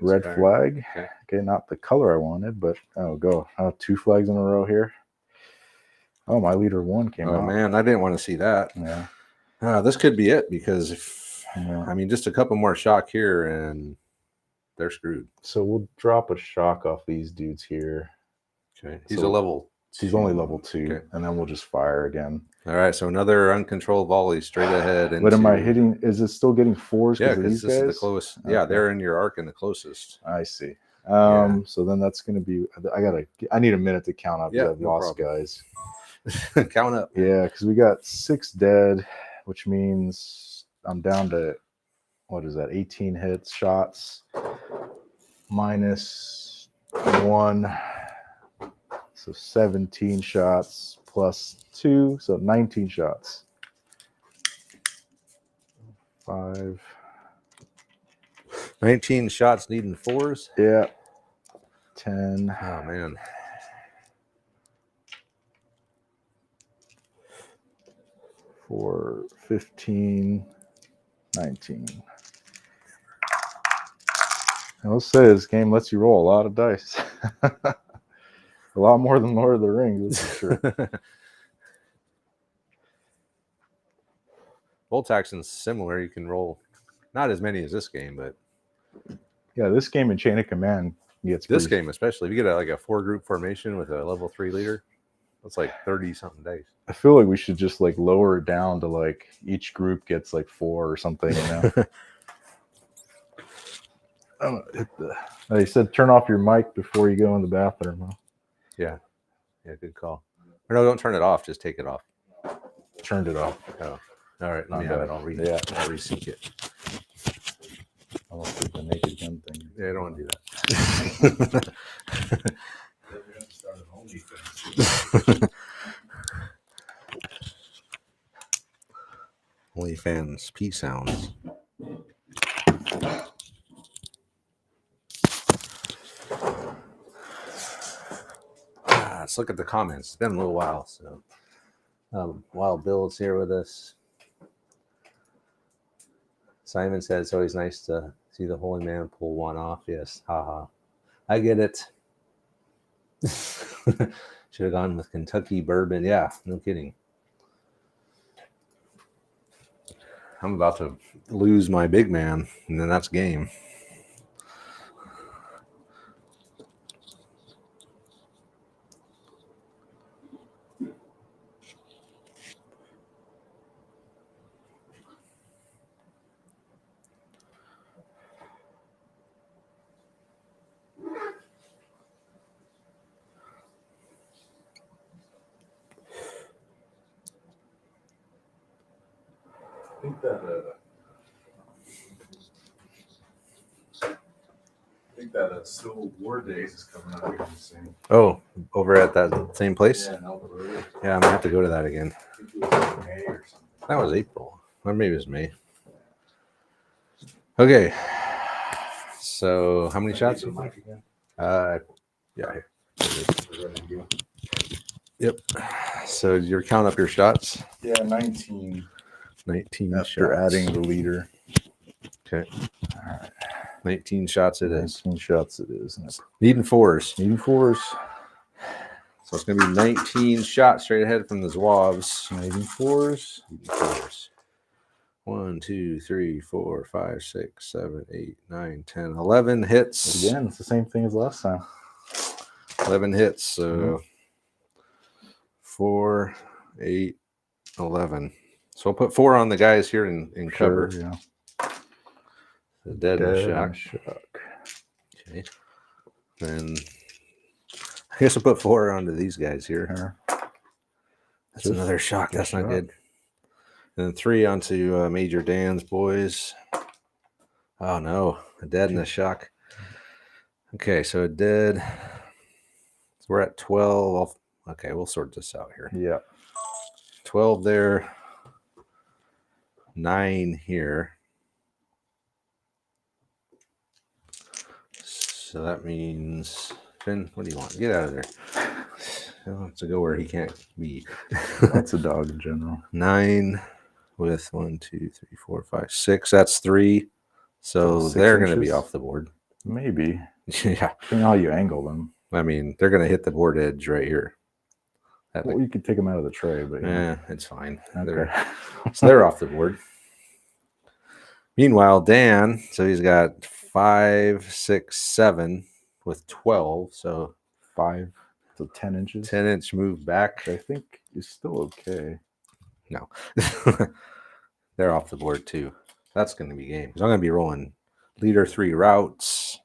Red flag. Okay, not the color I wanted, but go. 2 flags in a row here. Oh, my leader 1 came out. Oh man, I didn't want to see that. Yeah. This could be it because I mean, just a couple more shock here and they're screwed. So we'll drop a shock off these dudes here. Okay. He's a level 2. He's only level 2, okay. And then we'll just fire again. All right, so another uncontrolled volley straight ahead. What am I hitting? Is it still getting 4s? Yeah, because this is the closest. Okay. Yeah, they're in your arc and the closest. I see. So then that's going to be. I need a minute to count up. Yeah, I've lost guys. Count up. Yeah, because we got 6 dead, which means I'm down to what is that? 18 hits shots minus 1. So 17 shots plus 2, so 19 shots. 5. 19 shots needing 4s? Yeah. 10. Oh, man. 4, 15, 19. And let's say this game lets you roll a lot of dice. A lot more than Lord of the Rings, that's for sure. Bolt action's similar. You can roll not as many as this game, but yeah, this game in Chain of Command gets this game especially. If you get a 4-group formation with a level 3 leader, that's like 30-something dice. I feel like we should just like lower it down to like each group gets like 4 or something, you know. They said turn off your mic before you go in the bathroom. Huh? Yeah, good call. Or no, don't turn it off. Just take it off. Turned it off. Oh, all right. Let me have it. I'll reseek it. I don't think the naked gun thing. Yeah, I don't want to do that. OnlyFans P sounds. Let's look at the comments. It's been a little while, so while Bill's here with us. Simon said it's always nice to see the holy man pull one off. Yes, haha. I get it. Should have gone with Kentucky bourbon. Yeah, no kidding. I'm about to lose my big man, and then that's game. I think that Civil War Days is coming up here soon. Oh, over at that same place? Yeah, Alberta. Yeah, I'm going to have to go to that again. I think it was May or something. That was April. Or maybe it was May. Okay. So, how many shots? Yeah. Yep. So, you're counting up your shots? Yeah, 19. 19 After shots. adding the leader. Okay. All right. 19 shots it is. 19 shots it is. Needing fours. Needing fours. So it's going to be 19 shots straight ahead from the Zouaves. Needing fours. Needing fours. 1, 2, 3, 4, 5, 6, 7, 8, 9, 10, 11 hits. Again, it's the same thing as last time. 11 hits. So 4, 8, 11. So I'll put 4 on the guys here in cover. Sure, yeah. The dead and the shock. Okay. Then I guess I'll put 4 onto these guys here. That's Just another shock. That's not shock. good. And then 3 onto Major Dan's boys. Oh no, a dead and a shock. Okay, so a dead. So we're at 12. Okay, we'll sort this out here. Yeah. 12 there. 9 here. So that means, Finn, what do you want? Get out of there. I want to go where he can't be. That's a dog in general. 9 with 1, 2, 3, 4, 5, 6. That's 3. So 6 they're going to be inches? off the board. Maybe. Yeah. Depending on how you angle them. I mean, they're going to hit the board edge right here. Well, you could take them out of the tray, but It's fine. Okay. So they're off the board. Meanwhile, Dan, so he's got 5, 6, 7 with 12. So 5 to 10 inches. 10-inch move back. I think is still okay. No. They're off the board too. That's going to be game. So I'm going to be rolling leader 3 routes.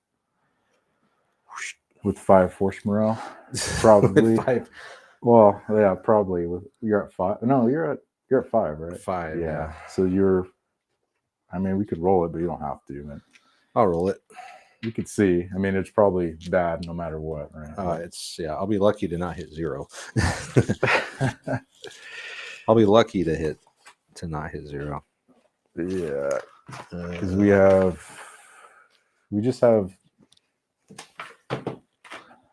With 5 force morale. Probably. With 5. Well, yeah, probably. You're at 5. No, you're at 5, right? 5. Yeah. So I mean, we could roll it, but you don't have to. Man. I'll roll it. You could see. I mean, it's probably bad no matter what, right? I'll be lucky to not hit 0. I'll be lucky to not hit 0. Yeah. Because we just have.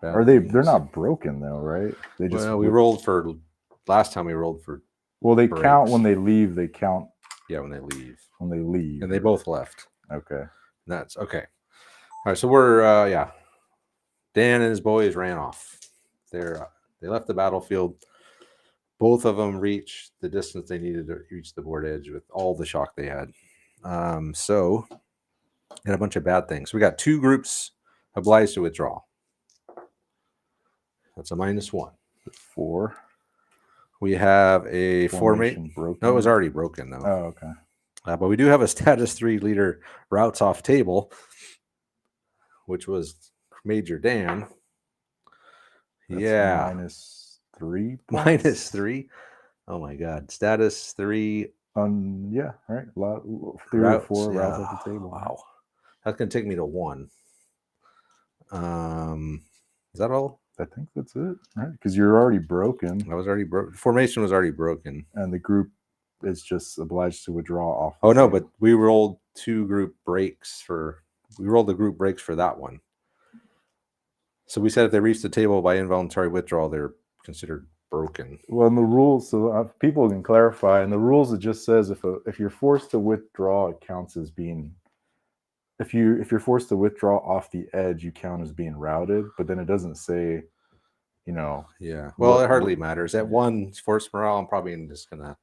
They're not broken though, right? They just. Well, we rolled for last time. We rolled for. Well, they breaks. count when they leave. They count. Yeah, when they leave. When they leave, and they both left. Okay. That's okay. All right, so we're Dan and his boys ran off. They left the battlefield. Both of them reached the distance they needed to reach the board edge with all the shock they had. So, and a bunch of bad things. We got 2 groups obliged to withdraw. That's a -1. 4. We have a formation broken. No, it was already broken though. Oh, okay. But we do have a status 3 leader routes off table. which was Major Dan. That's yeah. -3 Minus 3. Oh my God. Status 3. Yeah, right. A lot, 3 or 4 yeah. routes at the table. Wow. That's going to take me to 1. Is that all? I think that's it, right? Because you're already broken. I was already broken. Formation was already broken. And the group is just obliged to withdraw off. Oh, no, but we rolled 2 group breaks we rolled the group breaks for that one. So we said if they reach the table by involuntary withdrawal, they're considered broken. Well, in the rules, so people can clarify. In the rules, it just says if you're forced to withdraw, it counts as being. If you're forced to withdraw off the edge, you count as being routed. But then it doesn't say, Yeah. Well, it hardly matters. At 1 force morale, I'm probably just gonna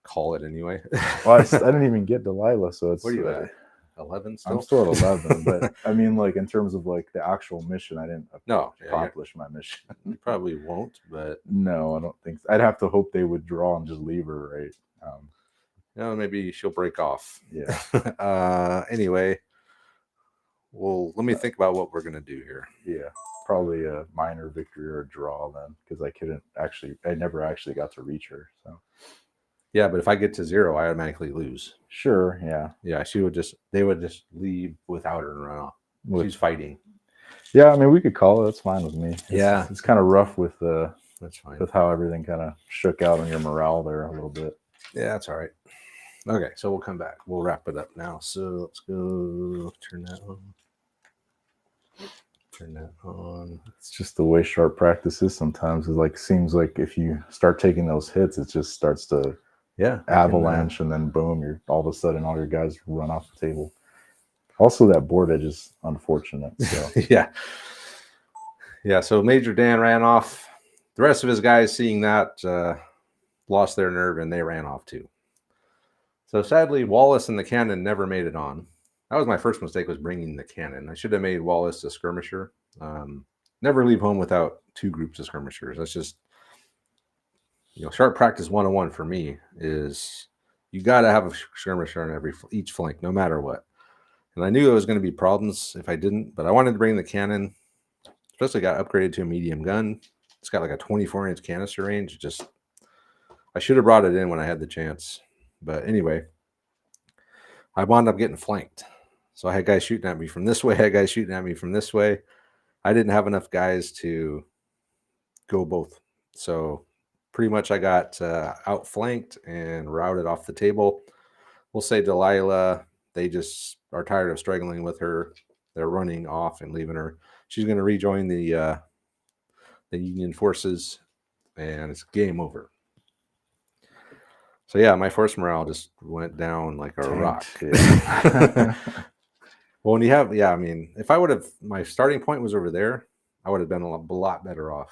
call it anyway. Well, I didn't even get Delilah, so it's. What are you at? 11 still? I'm still at 11, but I mean, like in terms of like the actual mission, I didn't accomplish my mission. You probably won't, but no, I don't think so. I'd have to hope they would draw and just leave her, right? Maybe she'll break off. Yeah. Anyway, well, let me think about what we're gonna do here. Yeah, probably a minor victory or a draw then, because I never actually got to reach her. So. Yeah, but if I get to 0, I automatically lose. Sure. Yeah. Yeah, they would just leave without her and run off. She's fighting. Yeah, I mean, we could call it. That's fine with me. It's kind of rough with that's fine. With how everything kind of shook out on your morale there a little bit. Yeah, that's all right. Okay, so we'll come back. We'll wrap it up now. So let's go turn that on. Turn that on. It's just the way sharp practice is sometimes. It seems like if you start taking those hits, it just starts to avalanche, and then boom, you're all of a sudden all your guys run off the table. Also, that board edge is unfortunate. So. Yeah. So Major Dan ran off. The rest of his guys, seeing that, lost their nerve and they ran off too. So sadly, Wallace and the cannon never made it on. That was my first mistake, was bringing the cannon. I should have made Wallace a skirmisher. Never leave home without 2 groups of skirmishers. That's just, sharp practice 101 for me is you got to have a skirmisher on each flank, no matter what. And I knew there was going to be problems if I didn't, but I wanted to bring the cannon, especially got upgraded to a medium gun. It's got like a 24-inch canister range. I should have brought it in when I had the chance. But anyway, I wound up getting flanked. So I had guys shooting at me from this way, I had guys shooting at me from this way. I didn't have enough guys to go both. So pretty much I got outflanked and routed off the table. We'll say Delilah, they just are tired of struggling with her. They're running off and leaving her. She's going to rejoin the Union forces, and it's game over. So yeah, my force morale just went down like a rock. Yeah. Well, when you have, I mean, if I would have, my starting point was over there, I would have been a lot better off.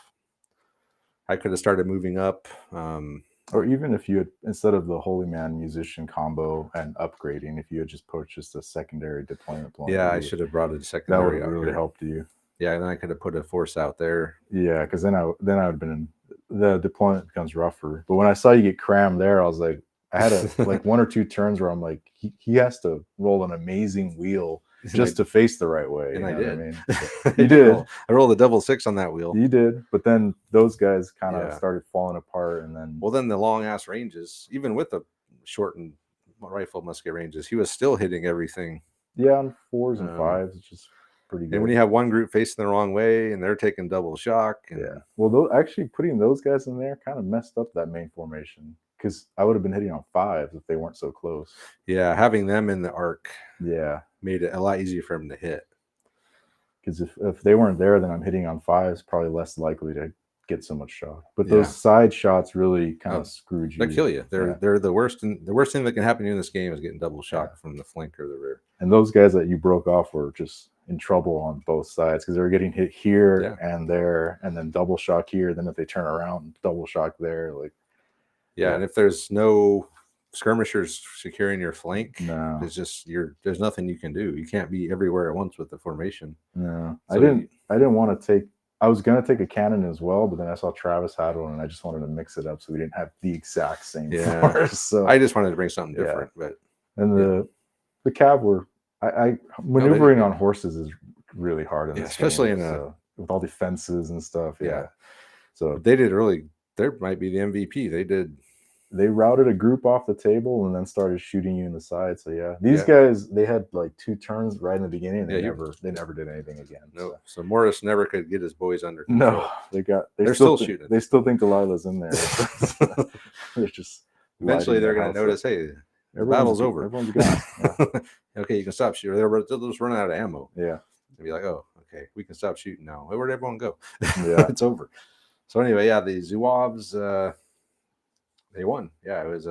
I could have started moving up. Or even if you had, instead of the Holy Man musician combo and upgrading, if you had just purchased a secondary deployment point. Yeah, I should have brought a secondary. That would have really helped you. Yeah, then I could have put a force out there. Yeah, because then I would have been the deployment becomes rougher. But when I saw you get crammed there, I was like, I had like 1 or 2 turns where I'm like, he has to roll an amazing wheel just to face the right way. And I did. I mean? You did. I rolled a double 6 on that wheel. You did. But then those guys kind of started falling apart. And then. Well, then the long ass ranges, even with the shortened rifle musket ranges, he was still hitting everything. Yeah, on 4s and 5s, it's just pretty good. And when you have one group facing the wrong way and they're taking double shock. Yeah. Well, actually putting those guys in there kind of messed up that main formation. Because I would have been hitting on 5s if they weren't so close. Yeah, having them in the arc made it a lot easier for them to hit. Because if they weren't there, then I'm hitting on 5s, probably less likely to get so much shock. But those side shots really kind of screwed you. They kill you. They're the worst. And the worst thing that can happen to you in this game is getting double shock from the flank or the rear. And those guys that you broke off were just in trouble on both sides because they were getting hit here and there, and then double shock here. Then if they turn around, double shock there, like. Yeah, and if there's no skirmishers securing your flank, no, it's just there's nothing you can do. You can't be everywhere at once with the formation. No, so I didn't want to take. I was gonna take a cannon as well, but then I saw Travis had one, and I just wanted to mix it up so we didn't have the exact same force. So I just wanted to bring something different. But and the cav were I maneuvering on horses is really hard in this especially game, in so, with all the fences and stuff. Yeah. So they did really. There might be the MVP. they routed a group off the table and then started shooting you in the side. So yeah, these guys, they had like 2 turns right in the beginning. And they never did anything again. No, so Morris never could get his boys under control. No, they're still shooting. They still think Delilah's in there. They're just eventually they're going to notice. Hey, the battle's over. Everyone's gone. Yeah. Okay, you can stop shooting. They'll just run out of ammo. Yeah, and be like, oh, okay, we can stop shooting now. Where'd everyone go? Yeah, it's over. So anyway, yeah, the Zouaves. They won. Yeah, it was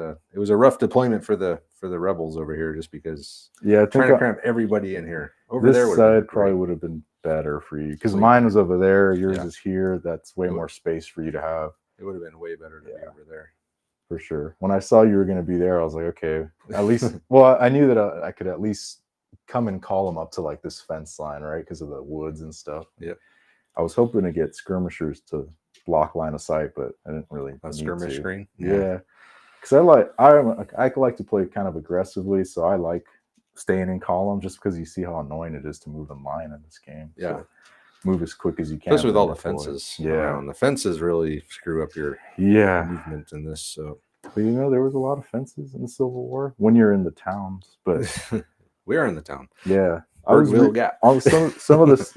a rough deployment for the rebels over here, just because. Yeah, trying to cramp everybody in here. Over there, this side probably would have been better for you because mine was over there. Yours is here. That's way more space for you to have. It would have been way better to be over there, for sure. When I saw you were going to be there, I was like, okay, at least. Well, I knew that I could at least come and call them up to like this fence line, right, because of the woods and stuff. Yeah, I was hoping to get skirmishers to block line of sight, but I didn't really a skirmish screen. Yeah, because I like to play kind of aggressively, so I like staying in column just because you see how annoying it is to move in line in this game. Yeah, so move as quick as you can, especially with all the fences. Yeah, the fences really screw up your movement in this. So, but there was a lot of fences in the Civil War when you're in the towns, but we are in the town. Yeah. Burghville Ga. Some of this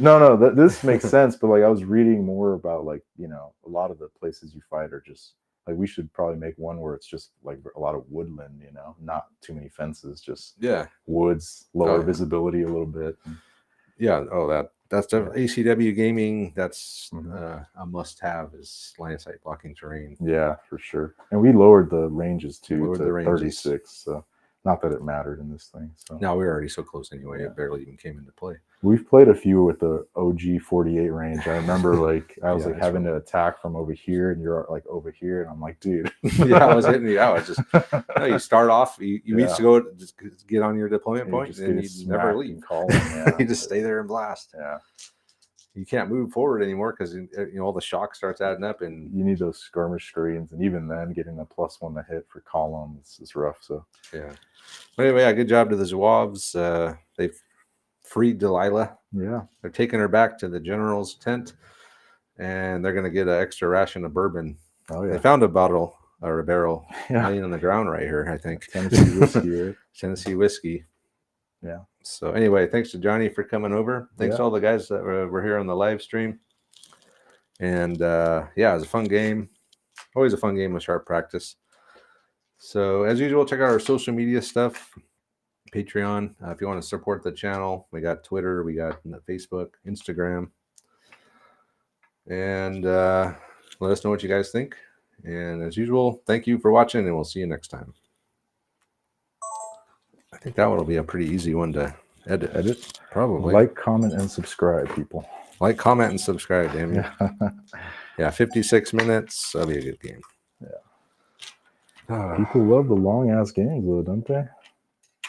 this makes sense, but like I was reading more about like a lot of the places you fight are just like we should probably make one where it's just like a lot of woodland, not too many fences, just woods, lower visibility a little bit. Yeah, that's definitely ACW gaming. That's a must-have is line of sight blocking terrain. Yeah, for sure. And we lowered the ranges too to the ranges. 36. So. Not that it mattered in this thing. So no, we were already so close anyway. It barely even came into play. We've played a few with the OG 48 range. I remember like I was like having to attack from over here, and you're like over here, and I'm like, dude. Yeah, I was hitting you out. Just you start off. You need to go just get on your deployment point, and you never leave. You just stay there and blast. Yeah. You can't move forward anymore because all the shock starts adding up, and you need those skirmish screens, and even then, getting a +1 to hit for columns is rough. So yeah. But anyway, good job to the Zouaves. They've freed Delilah. Yeah, they're taking her back to the general's tent, and they're going to get an extra ration of bourbon. Oh yeah, they found a bottle or a barrel laying on the ground right here. I think Tennessee whiskey. Right? Tennessee whiskey. Yeah. So anyway, thanks to Johnny for coming over. Thanks to all the guys that were here on the live stream. And it was a fun game. Always a fun game with sharp practice. So as usual, check out our social media stuff. Patreon. If you want to support the channel, we got Twitter, we got Facebook, Instagram. And let us know what you guys think. And as usual, thank you for watching, and we'll see you next time. I think that one will be a pretty easy one to edit. Probably. Like, comment, and subscribe, people. Like, comment, and subscribe, damn you. Yeah, 56 minutes. That'll be a good game. Yeah. People love the long-ass games, though, don't they?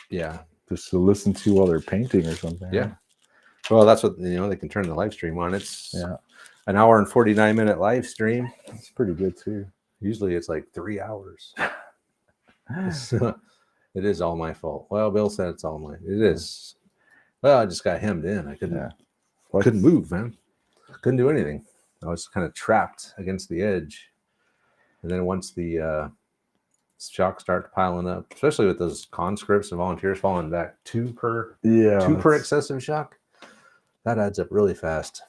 Yeah. Just to listen to while they're painting or something. Yeah. Right? Well, that's what, they can turn the live stream on. It's an hour and 49-minute live stream. That's pretty good, too. Usually it's like 3 hours. So, it is all my fault. Well, Bill said it's all mine. It is. Well, I just got hemmed in. I couldn't move, man. Couldn't do anything. I was kind of trapped against the edge. And then once the shock starts piling up, especially with those conscripts and volunteers falling back two per excessive shock, that adds up really fast.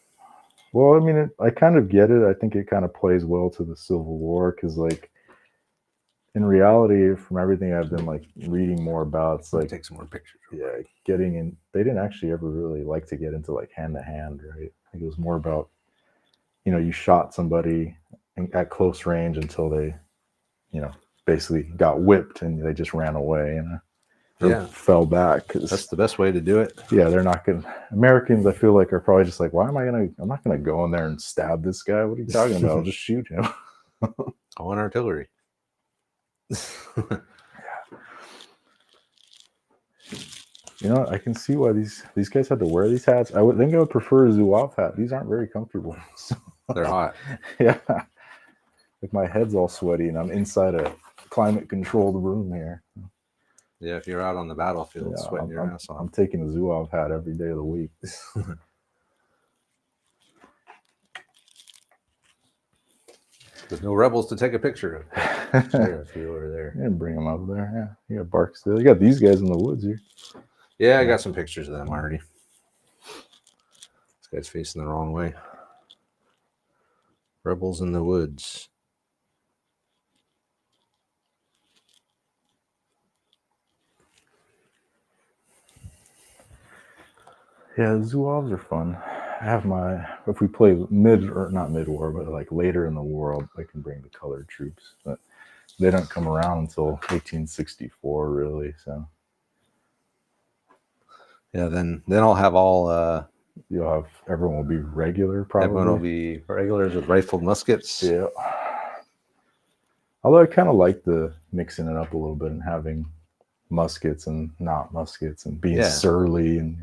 Well, I mean, I kind of get it. I think it kind of plays well to the Civil War because, like, in reality, from everything I've been like reading more about, it's like take some more pictures. Yeah, getting in. They didn't actually ever really like to get into like hand to hand, right? I think it was more about, you shot somebody at close range until they, basically got whipped and they just ran away and fell back. That's the best way to do it. Yeah, they're not going. Americans, I feel like, are probably just like, I'm not gonna go in there and stab this guy. What are you talking about? I'll just shoot him. I want artillery. I can see why these guys had to wear these hats. I would prefer a Zouave hat. These aren't very comfortable. They're hot. Yeah, like my head's all sweaty and I'm inside a climate controlled room here. Yeah, if you're out on the battlefield sweating your ass off. I'm taking a Zouave hat every day of the week. There's no rebels to take a picture of. Sheriff, you over there. Yeah, bring them up there. Yeah, you got Barksdale. You got these guys in the woods here. Yeah, I got some pictures of them already. This guy's facing the wrong way. Rebels in the woods. Yeah, the Zouaves are fun. I have if we play not mid-war, but like later in the war, I can bring the colored troops. But they don't come around until 1864, really. So yeah, then I'll have all. You'll have everyone will be regular, probably. Everyone will be regulars with rifled muskets. Yeah. Although I kind of like the mixing it up a little bit and having muskets and not muskets and being surly and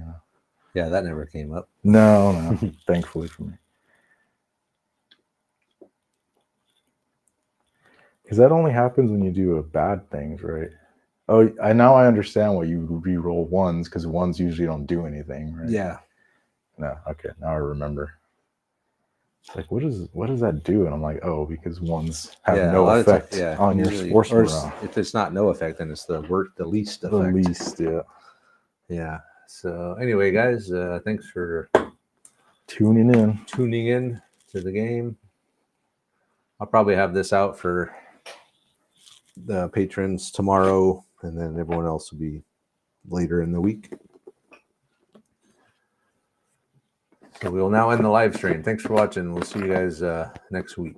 Yeah, that never came up. No, thankfully for me. Because that only happens when you do bad things, right? Oh, now I understand why you re-roll ones, because ones usually don't do anything, right? Yeah. No, okay, now I remember. It's like, what does that do? And I'm like, oh, because ones have no effect on your force morale. If it's not no effect, then it's the least effect. The least, yeah. Yeah. So anyway, guys, thanks for tuning in to the game. I'll probably have this out for the patrons tomorrow, and then everyone else will be later in the week. So we will now end the live stream. Thanks for watching. We'll see you guys next week.